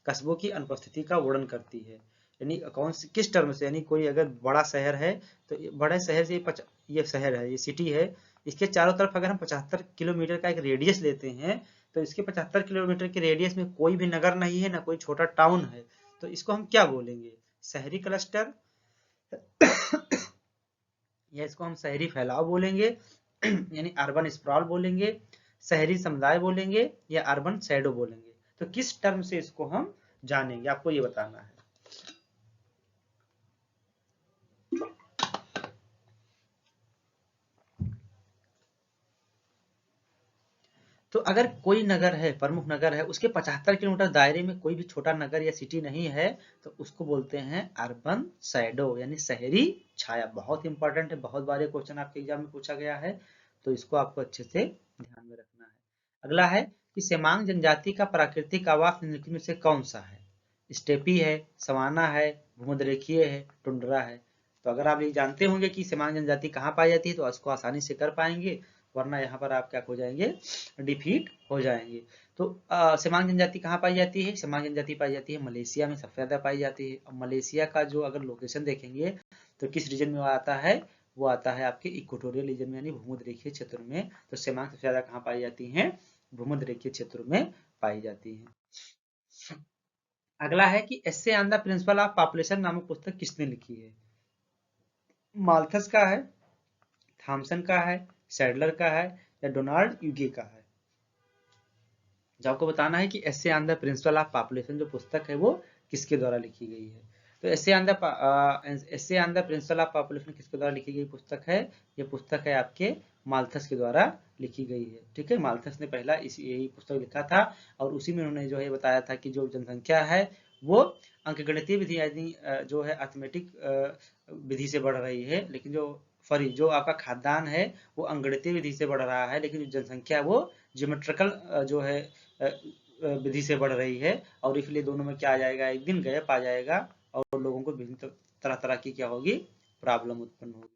कस्बों की अनुपस्थिति का वर्णन करती है। यानी कौन सी, किस टर्म से, यानी कोई अगर बड़ा शहर है तो बड़े शहर से ये शहर है, ये सिटी है, इसके चारों तरफ अगर हम 75 किलोमीटर का एक रेडियस लेते हैं तो इसके 75 किलोमीटर के रेडियस में कोई भी नगर नहीं है, ना कोई छोटा टाउन है, तो इसको हम क्या बोलेंगे, शहरी क्लस्टर, या इसको हम शहरी फैलाव बोलेंगे यानी अर्बन स्प्रॉल बोलेंगे, शहरी समुदाय बोलेंगे, या अर्बन शैडो बोलेंगे। तो किस टर्म से इसको हम जानेंगे, आपको ये बताना है। तो अगर कोई नगर है, प्रमुख नगर है, उसके 75 किलोमीटर दायरे में कोई भी छोटा नगर या सिटी नहीं है तो उसको बोलते हैं अर्बन शैडो, यानी शहरी छाया। बहुत इंपॉर्टेंट है, बहुत बार ये क्वेश्चन आपके एग्जाम में पूछा गया है, तो इसको आपको अच्छे से ध्यान में रखना है। अगला है कि सेमांग जनजाति का प्राकृतिक आवास निम्नलिखित में से कौन सा है। स्टेपी है, सवाना है, भूमध्यरेखीय है, टुंड्रा है। तो अगर आप ये जानते होंगे कि सेमांग जनजाति कहाँ पाई जाती है तो इसको आसानी से कर पाएंगे, वरना यहाँ पर आप क्या हो जाएंगे, डिफीट हो जाएंगे। तो सेमांग जनजाति कहाँ पाई जाती है, सेमांग जनजाति पाई जाती है मलेशिया में, सबसे ज्यादा पाई जाती है। अब मलेशिया का जो अगर लोकेशन देखेंगे तो किस रीजन में आता है, वो आता है आपके इक्वेटोरियल रीजन में, यानी भूमध्यरेखीय क्षेत्र में। तो सेमांग सबसे ज्यादा कहाँ पाई जाती है, भूमध्यरेखीय क्षेत्र में पाई जाती है। अगला है कि essay on the principle of population नामक पुस्तक किसने लिखी है। माल्थस का है, थॉमसन का है, सैडलर का है, या डोनाल्ड यूगे का है। जो आपको बताना है कि essay on the principle of population जो पुस्तक है वो किसके द्वारा लिखी गई है। तो essay on the principle of population किसके द्वारा लिखी गई पुस्तक है, ये पुस्तक है आपके माल्थस के द्वारा लिखी गई है। ठीक है, माल्थस ने पहला यही पुस्तक लिखा था और उसी में उन्होंने जो है बताया था कि जो जनसंख्या है वो अंकगणितीय विधि यानी जो है अर्थमेटिक विधि से बढ़ रही है, लेकिन जो आपका खाद्यान्न है वो अंकगणितीय विधि से बढ़ रहा है, लेकिन जो जनसंख्या है वो ज्योमेट्रिकल जो है विधि से बढ़ रही है, और इसलिए दोनों में क्या आ जाएगा, एक दिन गैप आ जाएगा और लोगों को विभिन्न तरह तरह की क्या होगी, प्रॉब्लम उत्पन्न होगी।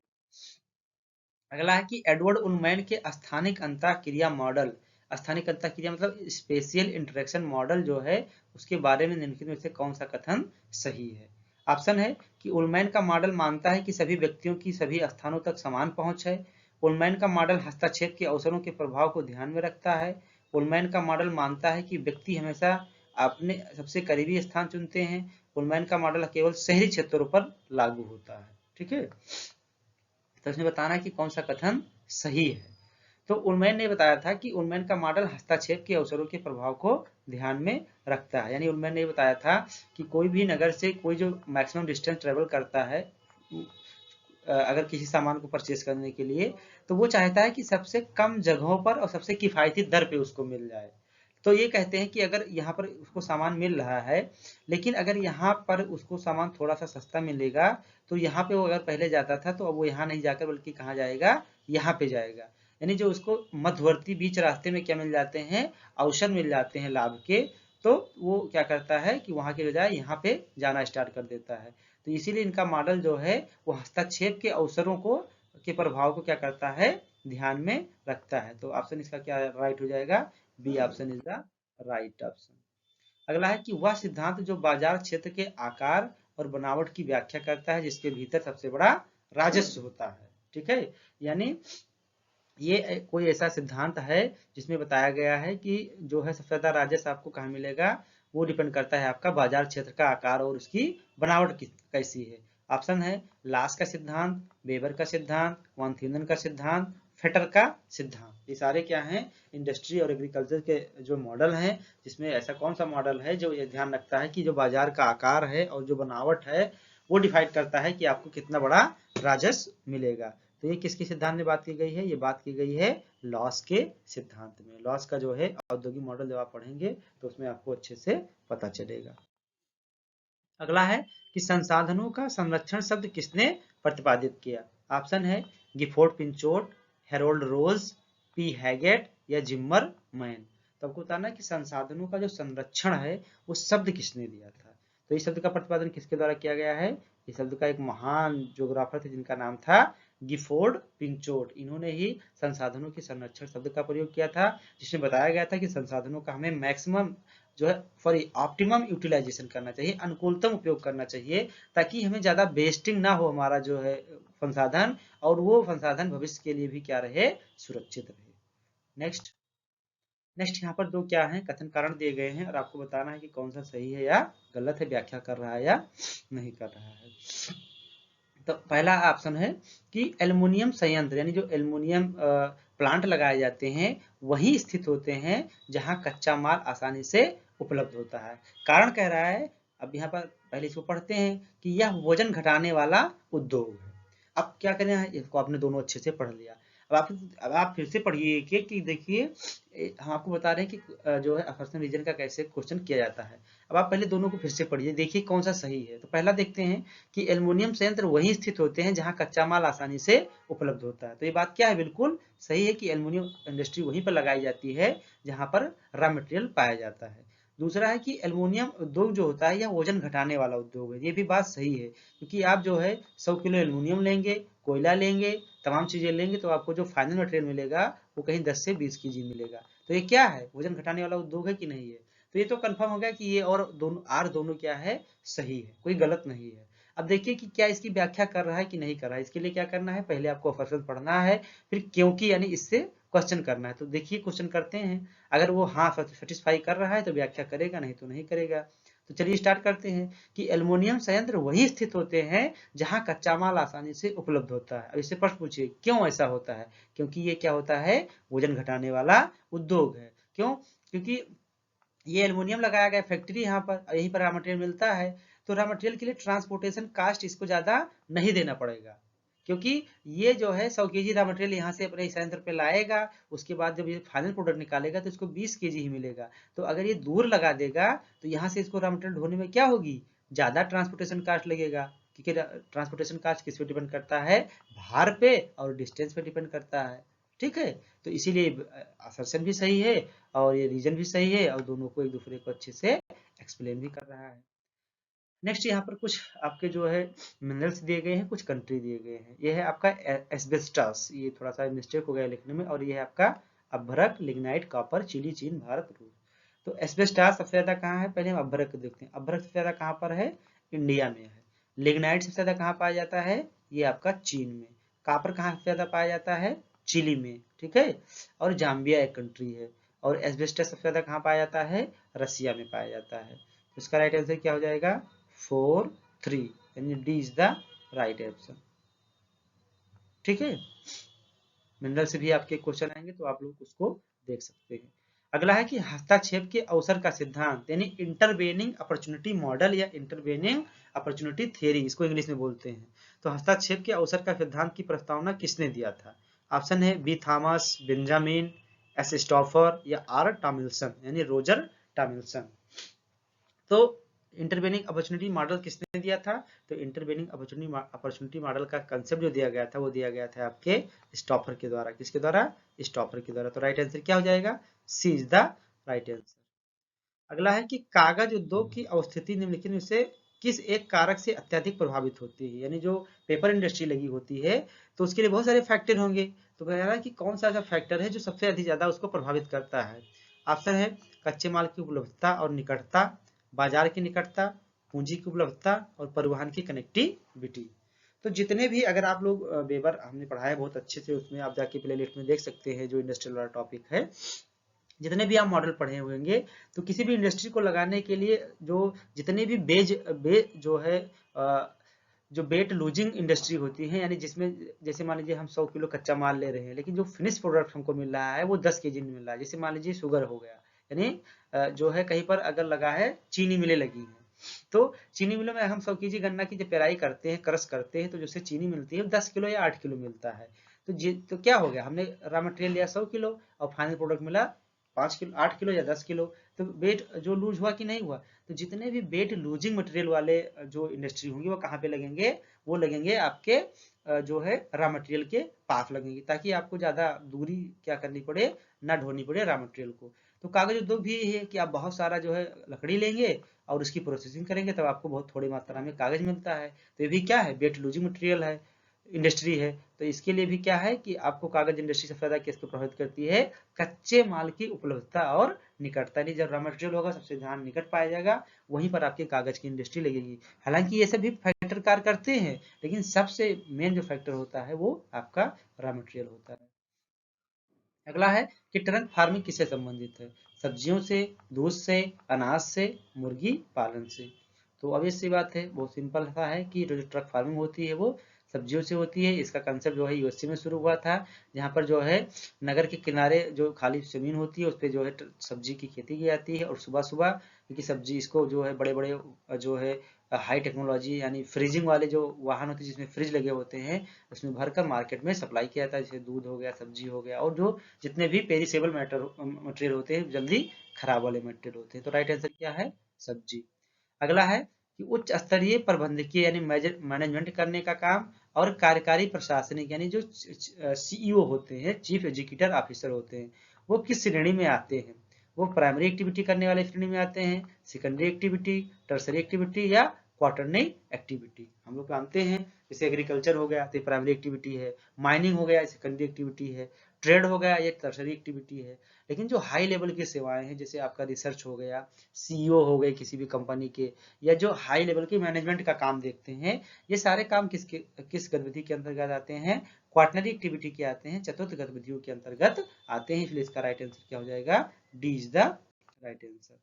अगला है कि एडवर्ड उलमैन के स्थानिक अंतःक्रिया मॉडल, स्थानिक अंतःक्रिया मतलब स्पेशियल इंटरेक्शन मॉडल जो है उसके बारे में निम्नलिखित में से कौन सा कथन सही है। ऑप्शन है कि उलमैन का मॉडल मानता है कि सभी व्यक्तियों की सभी स्थानों तक समान पहुंच है। उलमैन का मॉडल हस्तक्षेप के अवसरों के प्रभाव को ध्यान में रखता है। उलमैन का मॉडल मानता है कि व्यक्ति हमेशा अपने सबसे करीबी स्थान चुनते हैं। उलमैन का मॉडल केवल शहरी क्षेत्रों पर लागू होता है। ठीक है, तो इसमें बताना है कि कौन सा कथन सही है। तो उलमैन ने बताया था कि उलमैन का मॉडल हस्तक्षेप के अवसरों के प्रभाव को ध्यान में रखता है, यानी उलमैन ने बताया था कि कोई भी नगर से कोई जो मैक्सिमम डिस्टेंस ट्रेवल करता है अगर किसी सामान को परचेस करने के लिए, तो वो चाहता है कि सबसे कम जगहों पर और सबसे किफायती दर पे उसको मिल जाए। तो ये कहते हैं कि अगर यहाँ पर उसको सामान मिल रहा है, लेकिन अगर यहाँ पर उसको सामान थोड़ा सा सस्ता मिलेगा तो यहाँ पे वो अगर पहले जाता था तो अब वो यहाँ नहीं जाकर बल्कि कहाँ जाएगा, यहाँ पे जाएगा। यानी जो उसको मध्यवर्ती बीच रास्ते में क्या मिल जाते हैं, अवसर मिल जाते हैं लाभ के, तो वो क्या करता है कि वहां के बजाय यहाँ पे जाना स्टार्ट कर देता है। तो इसीलिए इनका मॉडल जो है वो हस्तक्षेप के अवसरों को के प्रभाव को क्या करता है, ध्यान में रखता है। तो ऑप्शन इसका क्या राइट हो जाएगा, B option is the right option. अगला है कि वह सिद्धांत जो बाजार क्षेत्र के आकार और बनावट की व्याख्या करता है जिसके भीतर सबसे बड़ा राजस्व होता है। ठीक है, यानी ये कोई ऐसा सिद्धांत है जिसमें बताया गया है कि जो है सबसे ज्यादा राजस्व आपको कहाँ मिलेगा, वो डिपेंड करता है आपका बाजार क्षेत्र का आकार और उसकी बनावट कैसी है। ऑप्शन है लास का सिद्धांत, वेबर का सिद्धांत, वान थीनन का सिद्धांत, फेटर का सिद्धांत। ये सारे क्या हैं, इंडस्ट्री और एग्रीकल्चर के जो मॉडल हैं, जिसमें ऐसा कौन सा मॉडल है जो ये ध्यान रखता है कि जो बाजार का आकार है और जो बनावट है वो डिफाइड करता है कि आपको कितना बड़ा राजस्व मिलेगा। तो ये किसके सिद्धांत में बात की गई है, ये बात की गई है लॉस के सिद्धांत में। लॉस का जो है औद्योगिक मॉडल जब आप पढ़ेंगे तो उसमें आपको अच्छे से पता चलेगा। अगला है कि संसाधनों का संरक्षण शब्द किसने प्रतिपादित किया। ऑप्शन है गिफोर्ड पिंचोट, हेरोल्ड रोज, पी हैगेट या जिम्मर मैन। तो आपको बताना है कि संसाधनों का जो संरक्षण है वो शब्द किसने दिया था। तो इस शब्द का प्रतिपादन किसके द्वारा किया गया है? इस शब्द का एक महान ज्योग्राफर थे जिनका नाम था गिफोर्ड पिंचोट। इन्होंने ही संसाधनों के संरक्षण शब्द का प्रयोग किया था, जिसमें बताया गया था कि संसाधनों का हमें मैक्सिमम जो है सॉरी ऑप्टिमम यूटिलाइजेशन करना चाहिए, अनुकूलतम उपयोग करना चाहिए, ताकि हमें ज्यादा वेस्टिंग ना हो हमारा जो है संसाधन, और वो संसाधन भविष्य के लिए भी क्या रहे, सुरक्षित रहे। नेक्स्ट यहाँ पर दो क्या है, कथन कारण दिए गए हैं और आपको बताना है कि कौन सा सही है या गलत है, व्याख्या कर रहा है या नहीं कर रहा है। तो पहला ऑप्शन है कि एल्युमिनियम संयंत्र यानी जो एल्युमिनियम प्लांट लगाए जाते हैं वही स्थित होते हैं जहां कच्चा माल आसानी से उपलब्ध होता है। कारण कह रहा है, अब यहाँ पर पहले इसको पढ़ते हैं कि यह वजन घटाने वाला उद्योग है। अब क्या करें, इसको आपने दोनों अच्छे से पढ़ लिया। अब आप फिर से पढ़िए कि देखिए हम आपको बता रहे हैं कि जो है असर्शन रीजन का कैसे क्वेश्चन किया जाता है। अब आप पहले दोनों को फिर से पढ़िए, देखिए कौन सा सही है। तो पहला देखते हैं कि एल्युमिनियम संयंत्र वहीं स्थित होते हैं जहां कच्चा माल आसानी से उपलब्ध होता है। तो ये बात क्या है, बिल्कुल सही है कि एल्युमिनियम इंडस्ट्री वहीं पर लगाई जाती है जहां पर रॉ मटेरियल पाया जाता है। दूसरा है कि एल्युमिनियम उद्योग जो होता है यह वजन घटाने वाला उद्योग है। ये भी बात सही है, क्योंकि आप जो है 100 किलो एल्युमिनियम लेंगे, कोयला लेंगे, तमाम चीजें लेंगे, तो आपको जो फाइनल मटेरियल मिलेगा वो कहीं 10 से 20 केजी मिलेगा। तो ये क्या है, वजन घटाने वाला उद्योग है कि नहीं है? तो ये तो कंफर्म हो गया कि ये और दोनों क्या है, सही है, कोई गलत नहीं है। अब देखिए कि क्या इसकी व्याख्या कर रहा है कि नहीं कर रहा है। इसके लिए क्या करना है, पहले आपको क्वेश्चन पढ़ना है, फिर क्योंकि यानी इससे क्वेश्चन करना है। तो देखिए क्वेश्चन करते हैं, अगर वो हाँ सेटिस्फाई कर रहा है तो व्याख्या करेगा, नहीं तो नहीं करेगा। तो चलिए स्टार्ट करते हैं कि एल्युमिनियम संयंत्र वही स्थित होते हैं जहां कच्चा माल आसानी से उपलब्ध होता है। अब इससे प्रश्न पूछिए क्यों ऐसा होता है? क्योंकि ये क्या होता है, वजन घटाने वाला उद्योग है। क्यों? क्योंकि ये एल्युमिनियम लगाया गया फैक्ट्री यहाँ पर, यहीं पर रॉ मटेरियल मिलता है, तो रॉ मटेरियल के लिए ट्रांसपोर्टेशन कास्ट इसको ज्यादा नहीं देना पड़ेगा, क्योंकि ये जो है 100 केजी रॉ मटेरियल यहाँ से अपने संयंत्र पे लाएगा, उसके बाद जब ये फाइनल प्रोडक्ट निकालेगा तो इसको 20 केजी ही मिलेगा। तो अगर ये दूर लगा देगा तो यहाँ से इसको रॉ मटेरियल ढोने में क्या होगी, ज्यादा ट्रांसपोर्टेशन कास्ट लगेगा, क्योंकि ट्रांसपोर्टेशन कास्ट किस पे डिपेंड करता है, भार पे और डिस्टेंस पे डिपेंड करता है। ठीक है, तो इसीलिए असर्शन भी सही है और ये रीजन भी सही है, और दोनों को एक दूसरे को अच्छे से एक्सप्लेन भी कर रहा है। नेक्स्ट यहाँ पर कुछ आपके जो है मिनरल्स दिए गए हैं, कुछ कंट्री दिए गए हैं। ये है आपका एस्बेस्टस, ये थोड़ा सा मिस्टेक हो गया लिखने में, और ये है आपका अभ्रक, लिग्नाइट, कॉपर, चिली, चीन, भारत, रूस। तो एस्बेस्टस सबसे ज्यादा कहाँ है, पहले हम अभ्रक को देखते हैं। अभ्रक सबसे ज्यादा कहाँ पर है, इंडिया में है। लिग्नाइट सबसे ज्यादा कहाँ पाया जाता है, ये आपका चीन में। कॉपर कहाँ सबसे ज्यादा पाया जाता है, चिली में। ठीक है, और जाम्बिया एक कंट्री है। और एस्बेस्टस सबसे ज्यादा कहाँ पाया जाता है, रसिया में पाया जाता है। तो इसका राइट आंसर क्या हो जाएगा, 4, 3, यानी D is the right answer. ठीक है, मिनरल से भी आपके क्वेश्चन आएंगे तो आप लोग उसको देख सकते हैं। अगला है कि हस्तक्षेप के अवसर का सिद्धांत, यानी इंटरवेनिंग अपॉर्चुनिटी मॉडल या इंटरवेनिंग अपॉर्चुनिटी थ्योरी, इसको इंग्लिश में बोलते हैं। तो हस्तक्षेप के अवसर का सिद्धांत की प्रस्तावना किसने दिया था? ऑप्शन है B Thomas, Benjamin, S Stouffer या आर टॉमिल्सन, यानी रोजर टॉमिल्सन। तो इंटरवेनिंग अपॉर्चुनिटी मॉडल किसने दिया था? तो इंटरवेनिंग अपॉर्चुनिटी मॉडल का कंसेप्ट जो दिया गया था वो दिया गया था आपके स्टॉफर के द्वारा। किसके द्वारा? स्टॉफर के द्वारा। तो राइट आंसर क्या हो जाएगा, C is the right answer. अगला है कि कागज उद्योग की अवस्थिति निम्नलिखित में से किस एक कारक से अत्यधिक प्रभावित होती है? यानी जो पेपर इंडस्ट्री लगी होती है तो उसके लिए बहुत सारे फैक्टर होंगे, तो कह रहा है कि कौन सा ऐसा फैक्टर है जो सबसे अधिक ज्यादा उसको प्रभावित करता है। ऑप्शन है कच्चे माल की उपलब्धता और निकटता, बाजार की निकटता, पूंजी की उपलब्धता और परिवहन की कनेक्टिविटी। तो जितने भी अगर आप लोग वेबर हमने पढ़ा है बहुत अच्छे से, उसमें आप जाके प्लेलिस्ट में देख सकते हैं जो इंडस्ट्रियल वाला टॉपिक है। जितने भी आप मॉडल पढ़े होंगे तो किसी भी इंडस्ट्री को लगाने के लिए जो जितने भी जो है जो बेट लूजिंग इंडस्ट्री होती है, यानी जिसमें जैसे मान लीजिए हम 100 किलो कच्चा माल ले रहे हैं लेकिन जो फिनिश प्रोडक्ट हमको मिल रहा है वो 10 केजी में मिल रहा है। जैसे मान लीजिए शुगर हो गया, यानी जो है कहीं पर अगर लगा है चीनी मिलें लगी हैं, तो चीनी मिलों में हम 100 केजी गन्ना की जब पेराई करते हैं, क्रश करते हैं, तो जिससे चीनी मिलती है 10 किलो या 8 किलो मिलता है। तो क्या हो गया, हमने रॉ मटेरियल लिया 100 किलो और फाइनल प्रोडक्ट मिला 5 किलो, 8 किलो या 10 किलो। तो वेट जो लूज हुआ कि नहीं हुआ। तो जितने भी वेट लूजिंग मटेरियल वाले जो इंडस्ट्री होंगी वो कहाँ पे लगेंगे, वो लगेंगे आपके जो है रॉ मटेरियल के पास लगेंगे, ताकि आपको ज्यादा दूरी क्या करनी पड़े, ना ढोनी पड़े रॉ मटेरियल को। तो कागज उद्योग भी यही है कि आप बहुत सारा जो है लकड़ी लेंगे और उसकी प्रोसेसिंग करेंगे, तब आपको बहुत थोड़ी मात्रा में कागज मिलता है। तो ये भी क्या है, वेट लूजिंग मटेरियल है, इंडस्ट्री है। तो इसके लिए भी क्या है कि आपको कागज इंडस्ट्री सबसे ज्यादा किसको प्रभावित करती है, कच्चे माल की उपलब्धता और निकटता। नहीं, जब रॉ मटेरियल होगा सबसे ध्यान निकट पाया जाएगा, वहीं पर आपकी कागज की इंडस्ट्री लगेगी। हालांकि ये सभी फैक्टर कार्य करते हैं, लेकिन सबसे मेन जो फैक्टर होता है वो आपका रॉ मटेरियल होता है। अगला है कि ट्रक फार्मिंग किससे संबंधित है, सब्जियों से, दूध से, अनाज से, मुर्गी पालन से। तो obvious सी बात है, बहुत सिंपल सा है कि जो ट्रक फार्मिंग होती है वो सब्जियों से होती है। इसका कंसेप्ट जो है यूएसए में शुरू हुआ था, जहाँ पर जो है नगर के किनारे जो खाली जमीन होती है उस पर जो है सब्जी की खेती की जाती है। और सुबह सुबह, क्योंकि सब्जी इसको जो है बड़े बड़े जो है हाई टेक्नोलॉजी यानी फ्रीजिंग वाले जो वाहन होते हैं जिसमें फ्रिज लगे होते हैं, उसमें भरकर मार्केट में सप्लाई किया जाता है। जैसे दूध हो गया, सब्जी हो गया, और जो जितने भी पेरिसेबल मटेरियल होते हैं, जल्दी खराब वाले मटेरियल होते हैं। तो राइट आंसर क्या है, सब्जी। अगला है कि उच्च स्तरीय प्रबंधकीय यानी मैनेजमेंट करने का काम और कार्यकारी प्रशासनिक यानी जो सीईओ होते हैं, चीफ एग्जीक्यूटिव ऑफिसर होते हैं, वो किस श्रेणी में आते हैं। वो प्राइमरी एक्टिविटी करने वाले श्रेणी में आते हैं, सेकेंडरी एक्टिविटी, टर्सरी एक्टिविटी या क्वार्टरली एक्टिविटी। हम लोग जानते हैं जैसे एग्रीकल्चर हो गया तो प्राइमरी एक्टिविटी है, माइनिंग हो गया सेकेंडरी एक्टिविटी है, ट्रेड हो गया ये टर्सरी एक्टिविटी है। लेकिन जो हाई लेवल की सेवाएं हैं, जैसे आपका रिसर्च हो गया, सीईओ हो गए किसी भी कंपनी के, या जो हाई लेवल की मैनेजमेंट का काम देखते हैं, ये सारे काम किस गतिविधि के अंतर्गत आते हैं, क्वार्टरली एक्टिविटी के आते हैं, चतुर्थ गतिविधियों के अंतर्गत आते हैं। इसलिए इसका राइट आंसर क्या हो जाएगा, D is the right answer.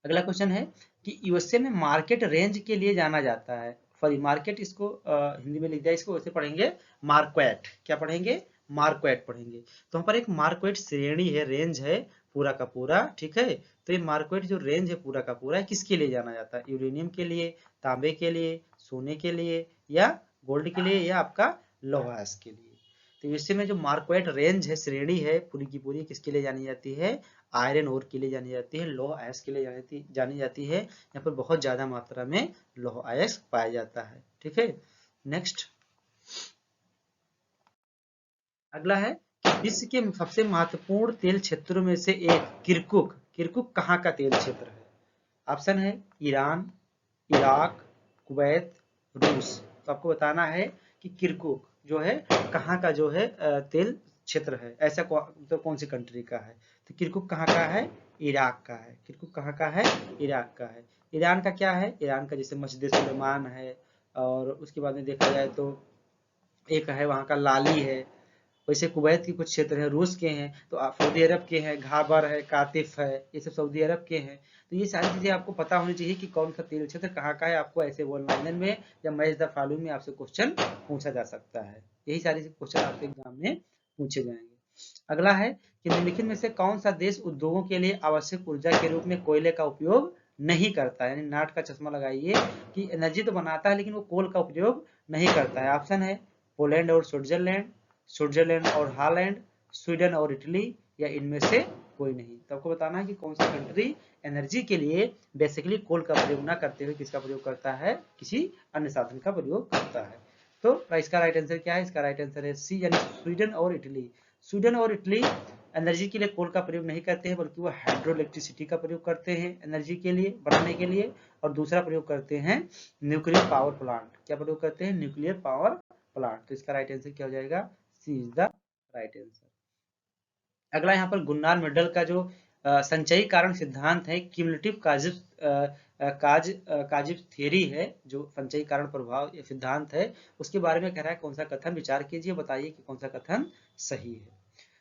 अगला क्वेश्चन है कि यूएसए में मार्केट रेंज के लिए जाना जाता है, सॉरी मार्केट इसको हिंदी में लिख दिया, इसको वैसे पढ़ेंगे मार्क्वेट। क्या पढ़ेंगे, मार्क्वेट पढ़ेंगे। तो यहाँ पर एक मार्क्वेट श्रेणी है, रेंज है पूरा का पूरा, ठीक है। तो ये मार्क्वेट जो रेंज है पूरा का पूरा किसके लिए जाना जाता है, यूरेनियम के लिए, तांबे के लिए, सोने के लिए, या गोल्ड के लिए, या आपका लोहा के लिए। तो यूएसए में जो मार्क्वेट रेंज है, श्रेणी है, पूरी की पूरी किसके लिए जानी जाती है, आयरन ओर के लिए जानी जाती है, लौह अयस्क के लिए जानी जाती है। यहाँ पर बहुत ज्यादा मात्रा में लौह अयस्क पाया जाता है, ठीक है। नेक्स्ट अगला है कि विश्व के सबसे महत्वपूर्ण तेल क्षेत्रों में से एक किरकुक, किरकुक कहाँ का तेल क्षेत्र है। ऑप्शन है ईरान, इराक, कुवैत, रूस। तो आपको बताना है कि किरकुक जो है कहाँ का जो है तेल क्षेत्र है, ऐसा तो कौन सी कंट्री का है। तो किरकुक कहाँ का है, इराक का है। किरकुक कहाँ का है, इराक का है। ईरान का क्या है, ईरान का जैसे मस्जिद सुलेमान है, और उसके बाद में देखा जाए तो एक है वहाँ का लाली है। वैसे कुवैत के कुछ क्षेत्र हैं, रूस के हैं, तो सऊदी अरब के हैं, घाबर है, कातिफ है, ये सब सऊदी अरब के हैं। तो ये सारी चीजें आपको पता होनी चाहिए कि कौन सा तेल क्षेत्र कहाँ का है। आपको ऐसे वन लाइनर में या मैच द फॉलोइंग में आपसे क्वेश्चन पूछा जा सकता है। यही सारे क्वेश्चन आपके एग्जाम में पूछे जाएंगे। अगला है कि निम्नलिखित में से कौन सा देश उद्योगों के लिए आवश्यक ऊर्जा के रूप में कोयले का उपयोग नहीं करता है, यानी नाट का चश्मा लगाइए कि एनर्जी तो बनाता है लेकिन वो कोल का उपयोग नहीं करता है। ऑप्शन है पोलैंड और स्विट्जरलैंड, स्विट्जरलैंड और हॉलैंड, स्वीडन और इटली, या इनमें से कोई नहीं। तो आपको बताना है कि कौन सा कंट्री एनर्जी के लिए बेसिकली कोल का प्रयोग ना करते हुए किसका प्रयोग करता है, किसी अन्य साधन का प्रयोग करता है। तो इसका राइट आंसर क्या है, इसका राइट आंसर है सी, यानी स्वीडन और इटली। स्वीडन और इटली एनर्जी के लिए कोल का प्रयोग नहीं करते हैं, बल्कि वो हाइड्रो इलेक्ट्रिसिटी का प्रयोग करते हैं एनर्जी के लिए बनाने के लिए। और दूसरा प्रयोग करते हैं न्यूक्लियर पावर प्लांट। क्या प्रयोग करते हैं, न्यूक्लियर पावर प्लांट। तो इसका राइट आंसर क्या हो जाएगा, C is the right answer. अगला यहाँ पर गुन्नार मेडल का जो संचयी कारण सिद्धांत है, क्यूमुलेटिव काजिव थ्योरी है, जो संचयी कारण प्रभाव सिद्धांत है, उसके बारे में कह रहा है कौन सा कथन, विचार कीजिए, बताइए कि कौन सा कथन सही है।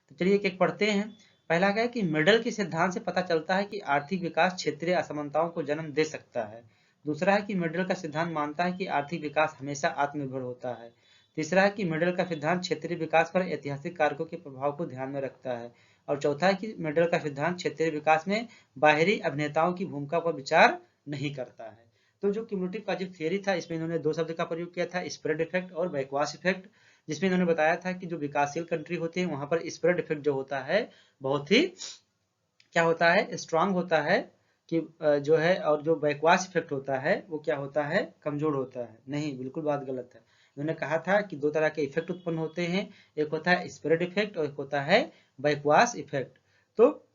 तो चलिए एक एक पढ़ते हैं। पहला क्या है कि मेडल के सिद्धांत से पता चलता है कि आर्थिक विकास क्षेत्रीय असमानताओं को जन्म दे सकता है। दूसरा है कि मेडल का सिद्धांत मानता है कि आर्थिक विकास हमेशा आत्मनिर्भर होता है। तीसरा है कि मेडल का सिद्धांत क्षेत्रीय विकास पर ऐतिहासिक कारकों के प्रभाव को ध्यान में रखता है। और चौथा है कि मेडल का सिद्धांत क्षेत्रीय विकास में बाहरी अभिनेताओं की भूमिका पर विचार नहीं करता है। तो जो क्यूमुलेटिव काजिव थ्योरी था, इसमें इन्होंने दो शब्द का प्रयोग किया था, स्प्रेड इफेक्ट और बैकवाश इफेक्ट, जिसमें इन्होंने बताया था कि जो विकासशील कंट्री होती है वहां पर स्प्रेड इफेक्ट जो होता है बहुत ही क्या होता है, स्ट्रांग होता है कि जो है, और जो बैकवाश इफेक्ट होता है वो क्या होता है, कमजोर होता है। नहीं, बिल्कुल बात गलत है। उन्होंने कहा था कि दो तरह के इफेक्ट उत्पन्न होते हैं, एक होता है स्प्रेड इफेक्ट और एक होता है बैकवाश इफेक्ट। तो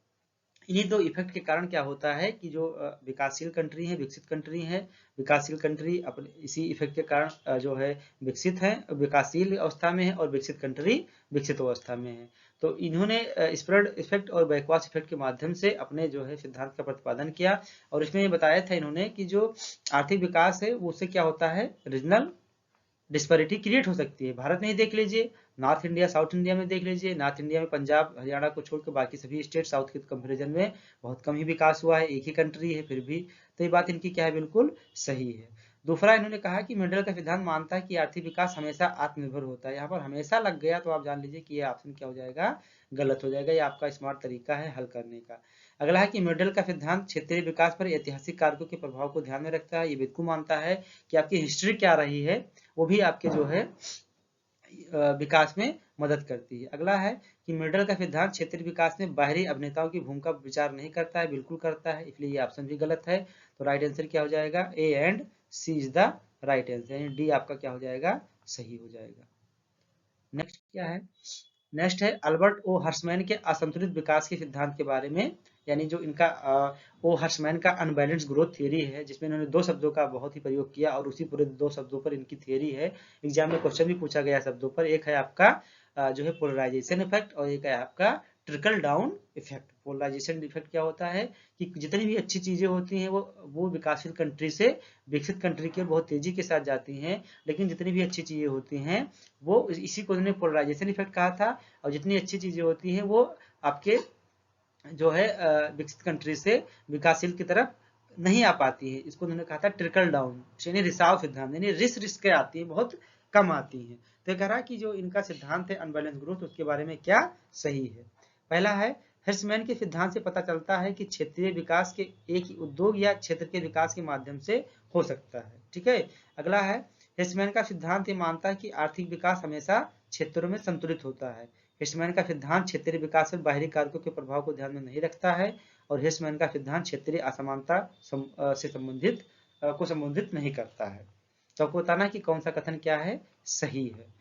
इन्हीं दो इफेक्ट के कारण क्या होता है कि जो विकासशील कंट्री है, विकसित कंट्री है, विकासशील कंट्री अपने इसी इफेक्ट के कारण जो है विकसित है, विकासशील अवस्था में है, और विकसित कंट्री विकसित अवस्था में है। तो इन्होंने स्प्रेड इफेक्ट और बैकवाश इफेक्ट के माध्यम से अपने जो है सिद्धांत का प्रतिपादन किया, और इसमें ये बताया था इन्होंने कि जो आर्थिक विकास है वो उससे क्या होता है, रीजनल डिस्पैरिटी क्रिएट हो सकती है। भारत में ही देख लीजिए, नॉर्थ इंडिया साउथ इंडिया में देख लीजिए, नॉर्थ इंडिया में पंजाब हरियाणा को छोड़कर बाकी सभी स्टेट साउथ के कंपेरिजन में बहुत कम ही विकास हुआ है, एक ही कंट्री है फिर भी। तो ये बात इनकी क्या है, बिल्कुल सही है। दूसरा इन्होंने कहा कि मेंडल का सिद्धांत मानता है कि आर्थिक विकास हमेशा आत्मनिर्भर होता है। यहाँ पर हमेशा लग गया तो आप जान लीजिए कि ये ऑप्शन क्या हो जाएगा, गलत हो जाएगा। ये आपका स्मार्ट तरीका है हल करने का। अगला है कि मेंडल का सिद्धांत क्षेत्रीय विकास पर ऐतिहासिक कारकों के प्रभाव को ध्यान में रखता है। ये बिल्कुल मानता है कि आपकी हिस्ट्री क्या रही है वो भी आपके जो है विकास में मदद करती है। अगला है कि मेंडल का सिद्धांत क्षेत्रीय विकास में बाहरी अभिनेताओं की भूमिका पर विचार नहीं करता है। बिल्कुल करता है, इसलिए ये ऑप्शन भी गलत है। तो राइट आंसर क्या हो जाएगा, A and C is the right answer, यानी डी आपका क्या हो जाएगा, सही हो जाएगा। नेक्स्ट क्या है, नेक्स्ट है अल्बर्ट ओ हर्समैन के असंतुलित विकास के सिद्धांत के बारे में, यानी जो इनका ओ हर्समैन का अनबैलेंस ग्रोथ थियरी है, जिसमें इन्होंने दो शब्दों का बहुत ही प्रयोग किया और उसी पूरे दो शब्दों पर इनकी थियरी है। एग्जाम में क्वेश्चन भी पूछा गया शब्दों पर, एक है आपका जो है पोलराइजेशन इफेक्ट और एक है आपका trickle down effect. Polarisation effect क्या होता है कि जितनी भी अच्छी चीजें होती हैं वो विकासशील कंट्री से विकसित कंट्री की ओर बहुत तेजी के साथ जाती हैं, लेकिन जितनी भी अच्छी चीजें होती हैं वो, इसी को उन्होंने पोलराइजेशन इफेक्ट कहा था। और जितनी अच्छी चीजें होती हैं वो आपके जो है विकसित कंट्री से विकासशील की तरफ नहीं आ पाती है। इसको उन्होंने कहा था ट्रिकल डाउन, यानी रिसाव सिद्धांत, यानी रिस रिस के आती है, बहुत कम आती है। तो कह रहा है कि जो इनका सिद्धांत है अनबैलेंस ग्रोथ, उसके बारे में क्या सही है। पहला है, हिर्समैन के सिद्धांत से पता चलता है कि क्षेत्रीय विकास के एक ही उद्योग या क्षेत्र के विकास के माध्यम से हो सकता है। ठीक है। अगला है, हिर्समैन का सिद्धांत ये मानता है कि आर्थिक विकास हमेशा क्षेत्रों में संतुलित होता है। हिर्समैन का सिद्धांत क्षेत्रीय विकास में बाहरी कारकों के प्रभाव को ध्यान में नहीं रखता है, और हिर्समैन का सिद्धांत क्षेत्रीय असमानता से संबंधित नहीं करता है। तो आपको बताना कि कौन सा कथन क्या है, सही है।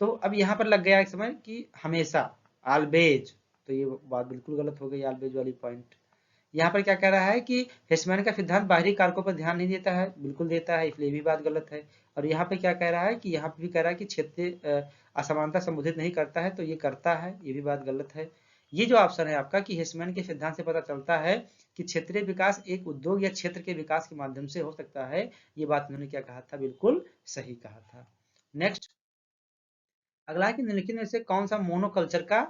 तो अब यहाँ पर लग गया एक समय कि हमेशा, ऑलवेज, तो ये बात बिल्कुल गलत हो गई, ऑलवेज वाली पॉइंट। यहाँ पर क्या कह रहा है कि हिर्समैन का सिद्धांत बाहरी कारकों पर ध्यान नहीं देता है, बिल्कुल देता है, इसलिए भी बात गलत है। और यहाँ पे क्या कह रहा है कि यहाँ पे भी कह रहा है कि क्षेत्रीय असमानता संबोधित नहीं करता है, तो ये करता है, ये भी बात गलत है। ये जो ऑप्शन है आपका कि हिर्समैन के सिद्धांत से पता चलता है कि क्षेत्रीय विकास एक उद्योग या क्षेत्र के विकास के माध्यम से हो सकता है, ये बात उन्होंने क्या कहा था, बिल्कुल सही कहा था। नेक्स्ट, अगला है कि निम्नलिखित में से कौन सा मोनोकल्चर का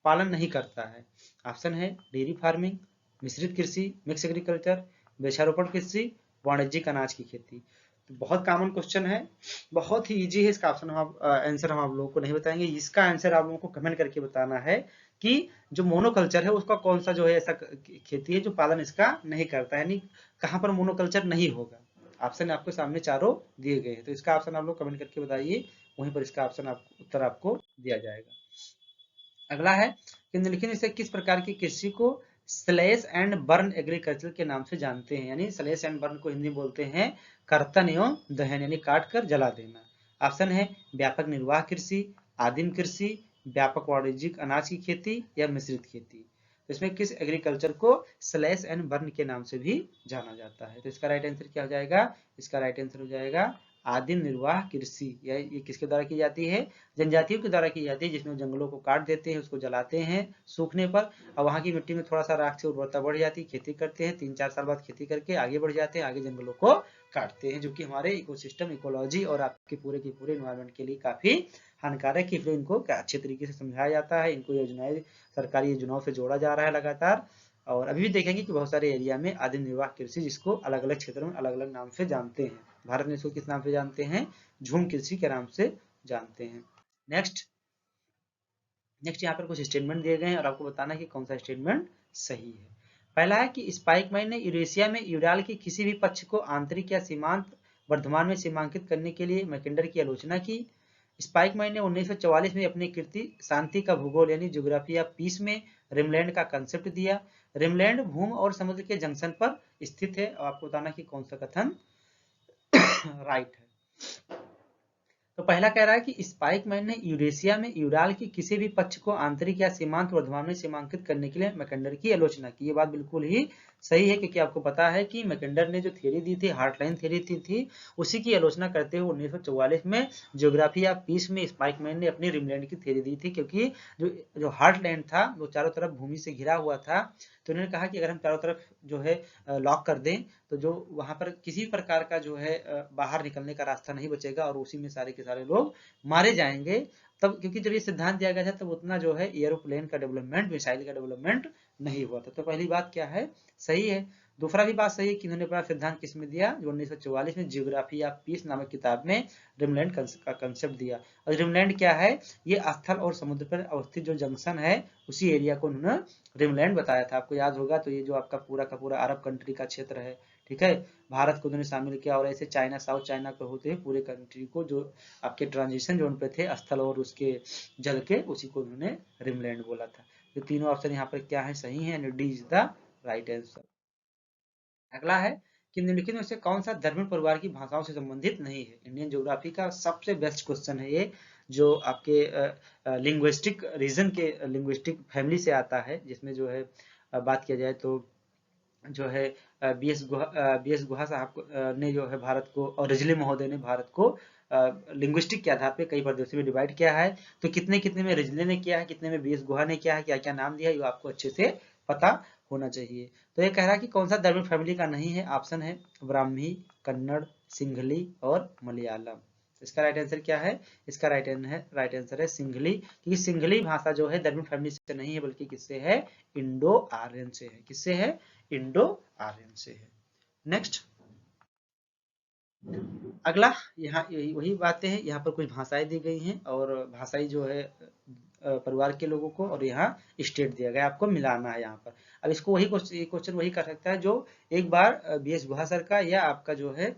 पालन नहीं करता है। ऑप्शन है डेयरी फार्मिंग, मिश्रित कृषि, मिक्स एग्रीकल्चर, वृक्षारोपण कृषि, वाणिज्यिक अनाज की खेती। तो बहुत कॉमन क्वेश्चन है, बहुत ही इजी है। इसका ऑप्शन आंसर हम आप लोगों को नहीं बताएंगे, इसका आंसर आप लोगों को कमेंट करके बताना है कि जो मोनोकल्चर है उसका कौन सा जो है ऐसा खेती है जो पालन इसका नहीं करता है, यानी कहाँ पर मोनोकल्चर नहीं होगा। ऑप्शन आपके सामने चारों दिए गए हैं, तो इसका ऑप्शन आप लोग कमेंट करके बताइए, वहीं पर इसका ऑप्शन उत्तर आपको दिया जाएगा। अगला है कि निम्नलिखित में से किस प्रकार की कृषि को स्लैश एंड बर्न एग्रीकल्चर के नाम से जानते हैं, यानी स्लैश एंड बर्न को हिंदी में बोलते हैं कर्तन एवं दहन, यानी काट कर जला देना। ऑप्शन है व्यापक निर्वाह कृषि, आदिम कृषि, व्यापक वाणिज्यिक अनाज की खेती, या मिश्रित खेती। तो इसमें किस एग्रीकल्चर को स्लैश एंड बर्न के नाम से भी जाना जाता है। तो इसका राइट आंसर क्या हो जाएगा, इसका राइट आंसर हो जाएगा आदिम निर्वाह कृषि। ये किसके द्वारा की जाती है, जनजातियों के द्वारा की जाती है, जिसमें जंगलों को काट देते हैं, उसको जलाते हैं सूखने पर, और वहां की मिट्टी में थोड़ा सा राख से उर्वरता बढ़ जाती है, खेती करते हैं, 3-4 साल बाद खेती करके आगे बढ़ जाते हैं, आगे जंगलों को काटते हैं, जो कि हमारे इकोसिस्टम, इकोलॉजी और आपके पूरे के पूरे इन्वायरमेंट के लिए काफी हानिकारक है। इसलिए इनको अच्छे तरीके से समझाया जाता है, इनको योजनाएं, सरकारी योजनाओं से जोड़ा जा रहा है लगातार। और अभी भी देखेंगे कि बहुत सारे एरिया में आदिम निर्वाह कृषि, जिसको अलग अलग क्षेत्रों में अलग अलग नाम से जानते हैं। भारत में इसको किस नाम से जानते हैं, झूम कृषि के नाम से जानते हैं। नेक्स्ट यहाँ पर कुछ स्टेटमेंट दिए गए हैं और आपको बताना है कि कौन सा स्टेटमेंट सही है। पहला है कि स्पाइकमैन ने यूरेशिया में यूराल के किसी भी पक्ष को आंतरिक या सीमांत वर्धमान में सीमांकित करने के लिए मैकेंडर की आलोचना की। स्पाइकमैन ने 1944 में अपनी कृति शांति का भूगोल यानी ज्योग्राफी ऑफ पीस में रिमलैंड का कंसेप्ट दिया। रिमलैंड भूमि और समुद्र के जंक्शन पर स्थित है। और आपको बताना कि कौन सा कथन राइट है। तो पहला कह रहा है कि स्पाइकमैन ने यूरेशिया में यूराल की किसी भी पक्ष को आंतरिक या सीमांत वर्धमान में सीमांकित करने के लिए मैकेंडर की आलोचना की। ये बात बिल्कुल ही सही है, क्योंकि आपको पता है कि मैकेंडर ने जो थ्योरी दी थी, हार्टलाइन थ्योरी थी, उसी की आलोचना करते हुए 1944 में ज्योग्राफी ऑफ पीस में स्पाइकमैन ने अपनी रिमलैंड की थ्योरी दी थी। क्योंकि जो हार्टलैंड था वो चारों तरफ भूमि से घिरा हुआ था, तो उन्होंने कहा कि अगर हम चारों तरफ जो है लॉक कर दें तो जो वहां पर किसी प्रकार का जो है बाहर निकलने का रास्ता नहीं बचेगा और उसी में सारे के सारे लोग मारे जाएंगे। तब क्योंकि जब ये सिद्धांत दिया गया था तब उतना जो है एयरोप्लेन का डेवलपमेंट, मिसाइल का डेवलपमेंट नहीं हुआ था। तो पहली बात क्या है, सही है। दूसरा भी बात सही है कि इन्होंने अपना सिद्धांत किसमें दिया, जो 1944 में जियोग्राफी ऑफ पीस नामक किताब में रिमलैंड का कंसेप्ट दिया। और रिमलैंड क्या है, ये स्थल और समुद्र पर अवस्थित जो जंक्शन है उसी एरिया को उन्होंने रिमलैंड बताया था। आपको याद होगा तो ये जो आपका पूरा का पूरा अरब कंट्री का क्षेत्र है, ठीक है, भारत को उन्होंने शामिल किया और ऐसे चाइना, साउथ चाइना को होते हैं पूरे कंट्री को, जो आपके ट्रांजिशन जोन पे थे स्थल और उसके जल के, उसी को उन्होंने रिमलैंड बोला था। तो तीनों ऑप्शन यहाँ पर क्या है, सही है, D is the right answer. अगला है कि निम्नलिखित में से कौन सा द्रविड़ परिवार की भाषाओं से संबंधित नहीं है। इंडियन ज्योग्राफी का सबसे बेस्ट क्वेश्चन है ये, जो आपके लिंग्विस्टिक रीजन के लिंग्विस्टिक फैमिली से आता है, जिसमें जो है बात किया जाए तो जो है बी एस गुहा साहब ने जो है भारत को, और रिजली महोदय ने भारत को लिंग्विस्टिक के आधार पे कई प्रदेशों में डिवाइड किया है। तो कितने कितने में रिजले ने किया है, कितने में बी एस गुहा ने किया है, क्या क्या नाम दिया है, ये आपको अच्छे से पता होना चाहिए। तो ये कह रहा है कि कौन सा द्रविड़ फैमिली का नहीं है। ऑप्शन है ब्राह्मी, कन्नड़, सिंघली और मलयालम। इसका राइट आंसर क्या है, इसका राइट आंसर है सिंघली, क्योंकि सिंघली भाषा जो है द्रविड़ फैमिली से नहीं है, बल्कि किससे है, इंडो आर्यन से है। किससे है, इंडो आर्यन से है। नेक्स्ट अगला, यहाँ वही बातें हैं, यहाँ पर कुछ भाषाएं दी गई हैं और भाषाई जो है परिवार के लोगों को, और यहाँ स्टेट दिया गया, आपको मिलाना है यहाँ पर। अब इसको वही क्वेश्चन वही कर सकता है जो एक बार बी एस गुहा सर का या आपका जो है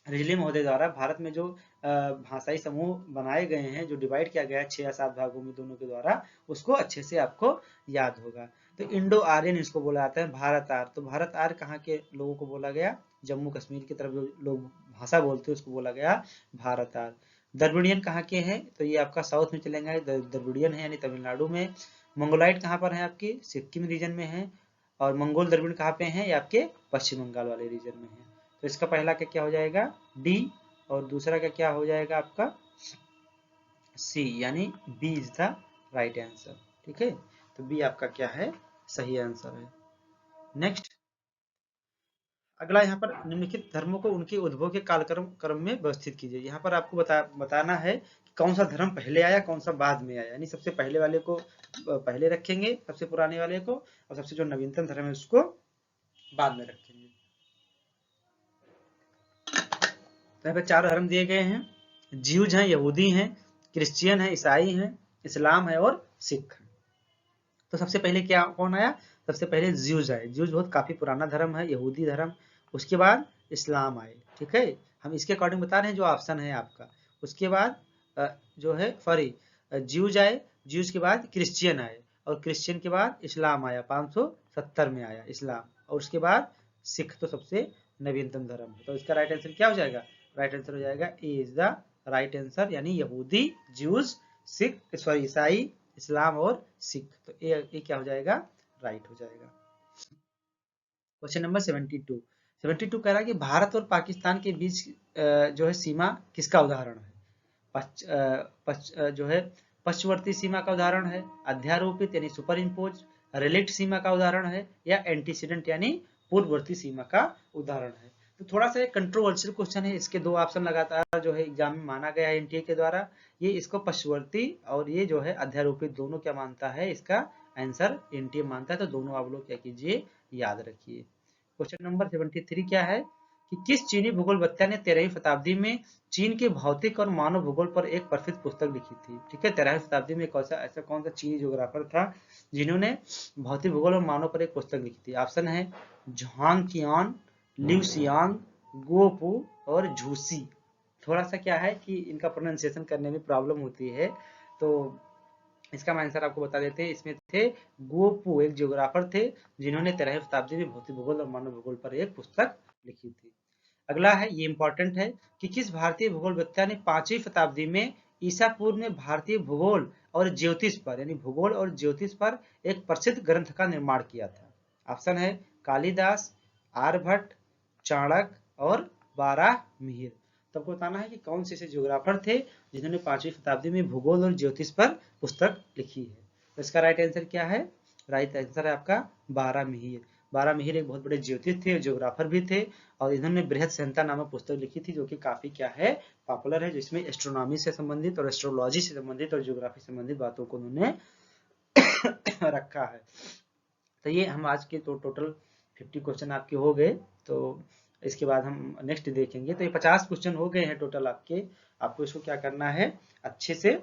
रिजली महोदय द्वारा भारत में जो भाषाई समूह बनाए गए हैं, जो डिवाइड किया गया है 6 या 7 भागों में दोनों के द्वारा, उसको अच्छे से आपको याद होगा। तो इंडो आर्यन इसको बोला जाता है। भारत आर, तो भारत आर कहाँ के लोगों को बोला गया, जम्मू कश्मीर की तरफ जो लोग भाषा बोलते हैं उसको बोला गया भारत आर। द्रविड़ियन कहाँ के हैं, तो ये आपका साउथ में चलेंगे, द्रविड़ियन है यानी तमिलनाडु में। मंगोलाइट कहाँ पर है, आपकी सिक्किम रीजन में है। और मंगोल द्रविड़ कहाँ पे हैं, ये आपके पश्चिम बंगाल वाले रीजन में है। तो इसका पहला क्या क्या हो जाएगा, डी, और दूसरा का क्या हो जाएगा आपका सी, यानी B is the right answer. ठीक है, तो बी आपका क्या है, सही आंसर है। नेक्स्ट अगला, यहाँ पर निम्नलिखित धर्मों को उनके उद्भव के कालक्रम क्रम में व्यवस्थित कीजिए। यहाँ पर आपको बताना है कि कौन सा धर्म पहले आया, कौन सा बाद में आया, यानी सबसे पहले वाले को पहले रखेंगे, सबसे पुराने वाले को, और सबसे जो नवीनतम धर्म है उसको बाद में रखेंगे। तो यहाँ पे 4 धर्म दिए गए हैं, ज्यूज हैं, यहूदी हैं, क्रिश्चियन है, ईसाई हैं, इस्लाम है और सिख। तो सबसे पहले क्या कौन आया, सबसे पहले ज्यूज आए। ज्यूज बहुत काफी पुराना धर्म है, यहूदी धर्म। उसके बाद इस्लाम आए, ठीक है, हम इसके अकॉर्डिंग बता रहे हैं जो ऑप्शन है आपका। उसके बाद जो है सॉरी ज्यूज आए, ज्यूज के बाद क्रिश्चियन आए, और क्रिश्चियन के बाद इस्लाम आया, 570 में आया इस्लाम, और उसके बाद सिख तो सबसे नवीनतम धर्म है। तो इसका राइट आंसर क्या हो जाएगा, राइट आंसर हो जाएगा ए इज द राइट आंसर, यानी यहूदी, ज्यूज, सिख सॉरी ईसाई, इस्लाम और सिख। तो ये क्या हो जाएगा, राइट हो जाएगा। क्वेश्चन नंबर 72 कह रहा है कि भारत और पाकिस्तान के बीच जो है सीमा किसका उदाहरण है। जो है पश्चवर्ती सीमा का उदाहरण है, अध्यारोपित यानी सुपर इम्पोज, रिलेट सीमा का उदाहरण है, या एंटीसीडेंट यानी पूर्ववर्ती सीमा का उदाहरण है। तो थोड़ा सा कंट्रोवर्शियल क्वेश्चन है, इसके 2 ऑप्शन लगातार जो है एग्जाम में माना गया है एनटीए के द्वारा। ये इसको पश्चवर्ती और ये जो है अध्यारोपित दोनों क्या मानता है, इसका आंसर एनटीए मानता है। तो दोनों आप लोग क्या कीजिए, याद रखिए। क्वेश्चन नंबर 73 क्या है कि किस चीनी भूगोलवेत्ता ने 13वीं शताब्दी में चीन के भौतिक और मानव भूगोल पर एक प्रसिद्ध पुस्तक लिखी थी। ठीक है, 13वीं शताब्दी में ऐसा कौन सा चीनी ज्योग्राफर था जिन्होंने भौतिक भूगोल और मानव पर एक पुस्तक लिखी थी। ऑप्शन है झांग कियान, लिउ सियांग, गुओपू और झूसी। थोड़ा सा क्या है कि इनका प्रोनाउंसिएशन करने में प्रॉब्लम होती है, तो इसका हम आंसर आपको बता देते हैं। इसमें थे गोपू, एक जियोग्राफर थे जिन्होंने 13वीं शताब्दी में भौतिक भूगोल और मानव भूगोल पर एक पुस्तक लिखी थी। अगला है, ये इंपॉर्टेंट है कि किस भारतीय भूगोलवेत्ता ने 5वीं शताब्दी में ईसा पूर्व में भारतीय भूगोल और ज्योतिष पर, यानी भूगोल और ज्योतिष पर एक प्रसिद्ध ग्रंथ का निर्माण किया था। ऑप्शन है कालिदास, आर्यभट्ट, चाणक्य और बाराहमीर। तो आपको बताना है कि कौन से ऐसे जियोग्राफर थे जिन्होंने 5वीं शताब्दी में भूगोल और ज्योतिष पर पुस्तक लिखी है। तो इसका राइट आंसर क्या है? राइट आंसर है आपका बाराहमीर। बाराहमीर एक बहुत बड़े ज्योतिष थे, जियोग्राफर भी थे, और इन्होंने बृहद संहिता नामक पुस्तक लिखी थी जो कि काफी क्या है, पॉपुलर है, जिसमें एस्ट्रोनॉमी से संबंधित और एस्ट्रोलॉजी से संबंधित और ज्योग्राफी से संबंधित बातों को उन्होंने रखा है। तो ये हम आज के तो टोटल 50 क्वेश्चन आपके हो गए। तो इसके बाद हम नेक्स्ट देखेंगे। तो ये 50 क्वेश्चन हो गए हैं टोटल आपके। आपको इसको क्या करना है, अच्छे से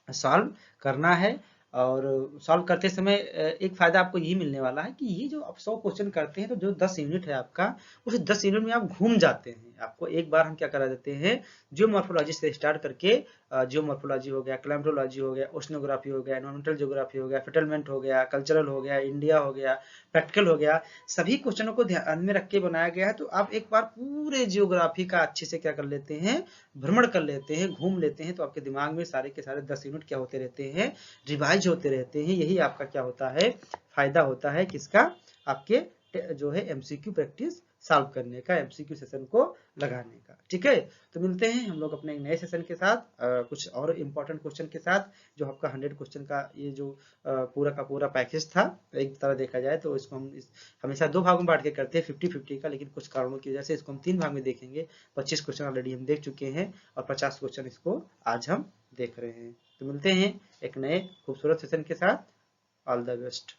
सॉल्व करना है। और सॉल्व करते समय एक फायदा आपको ये मिलने वाला है कि ये जो आप 100 क्वेश्चन करते हैं तो जो 10 यूनिट है आपका, उस 10 यूनिट में आप घूम जाते हैं। आपको एक बार हम क्या करा देते हैं, जियोमॉर्फोलॉजी से स्टार्ट करके, जियोमॉर्फोलॉजी हो गया, क्लाइमेटोलॉजी हो गया, ओशनोग्राफी हो गया, एनवायरमेंटल ज्योग्राफी हो गया, सेटलमेंट हो गया, कल्चरल हो गया, इंडिया हो गया, प्रैक्टिकल हो गया, सभी क्वेश्चनों को ध्यान में रख के बनाया गया है। तो आप एक बार पूरे जियोग्राफी का अच्छे से क्या कर लेते हैं, भ्रमण कर लेते हैं, घूम लेते हैं, तो आपके दिमाग में सारे के सारे 10 यूनिट क्या होते रहते हैं, रिवाइज होते रहते हैं। यही आपका क्या होता है, फायदा होता है किसका, आपके जो है एमसीक्यू प्रैक्टिस सॉल्व करने का, एमसीक्यू सेशन को लगाने का। ठीक है, तो मिलते हैं हम लोग अपने एक नए सेशन के साथ, कुछ और इम्पोर्टेंट क्वेश्चन के साथ, जो आपका 100 क्वेश्चन का ये जो पूरा का पूरा पैकेज था, एक तरह देखा जाए तो इसको हम हमेशा 2 भागों में बांट के करते हैं 50-50 का, लेकिन कुछ कारणों की वजह से इसको हम 3 भाग में देखेंगे। 25 क्वेश्चन ऑलरेडी हम देख चुके हैं और 50 क्वेश्चन इसको आज हम देख रहे हैं। तो मिलते हैं एक नए खूबसूरत सेशन के साथ। All the best.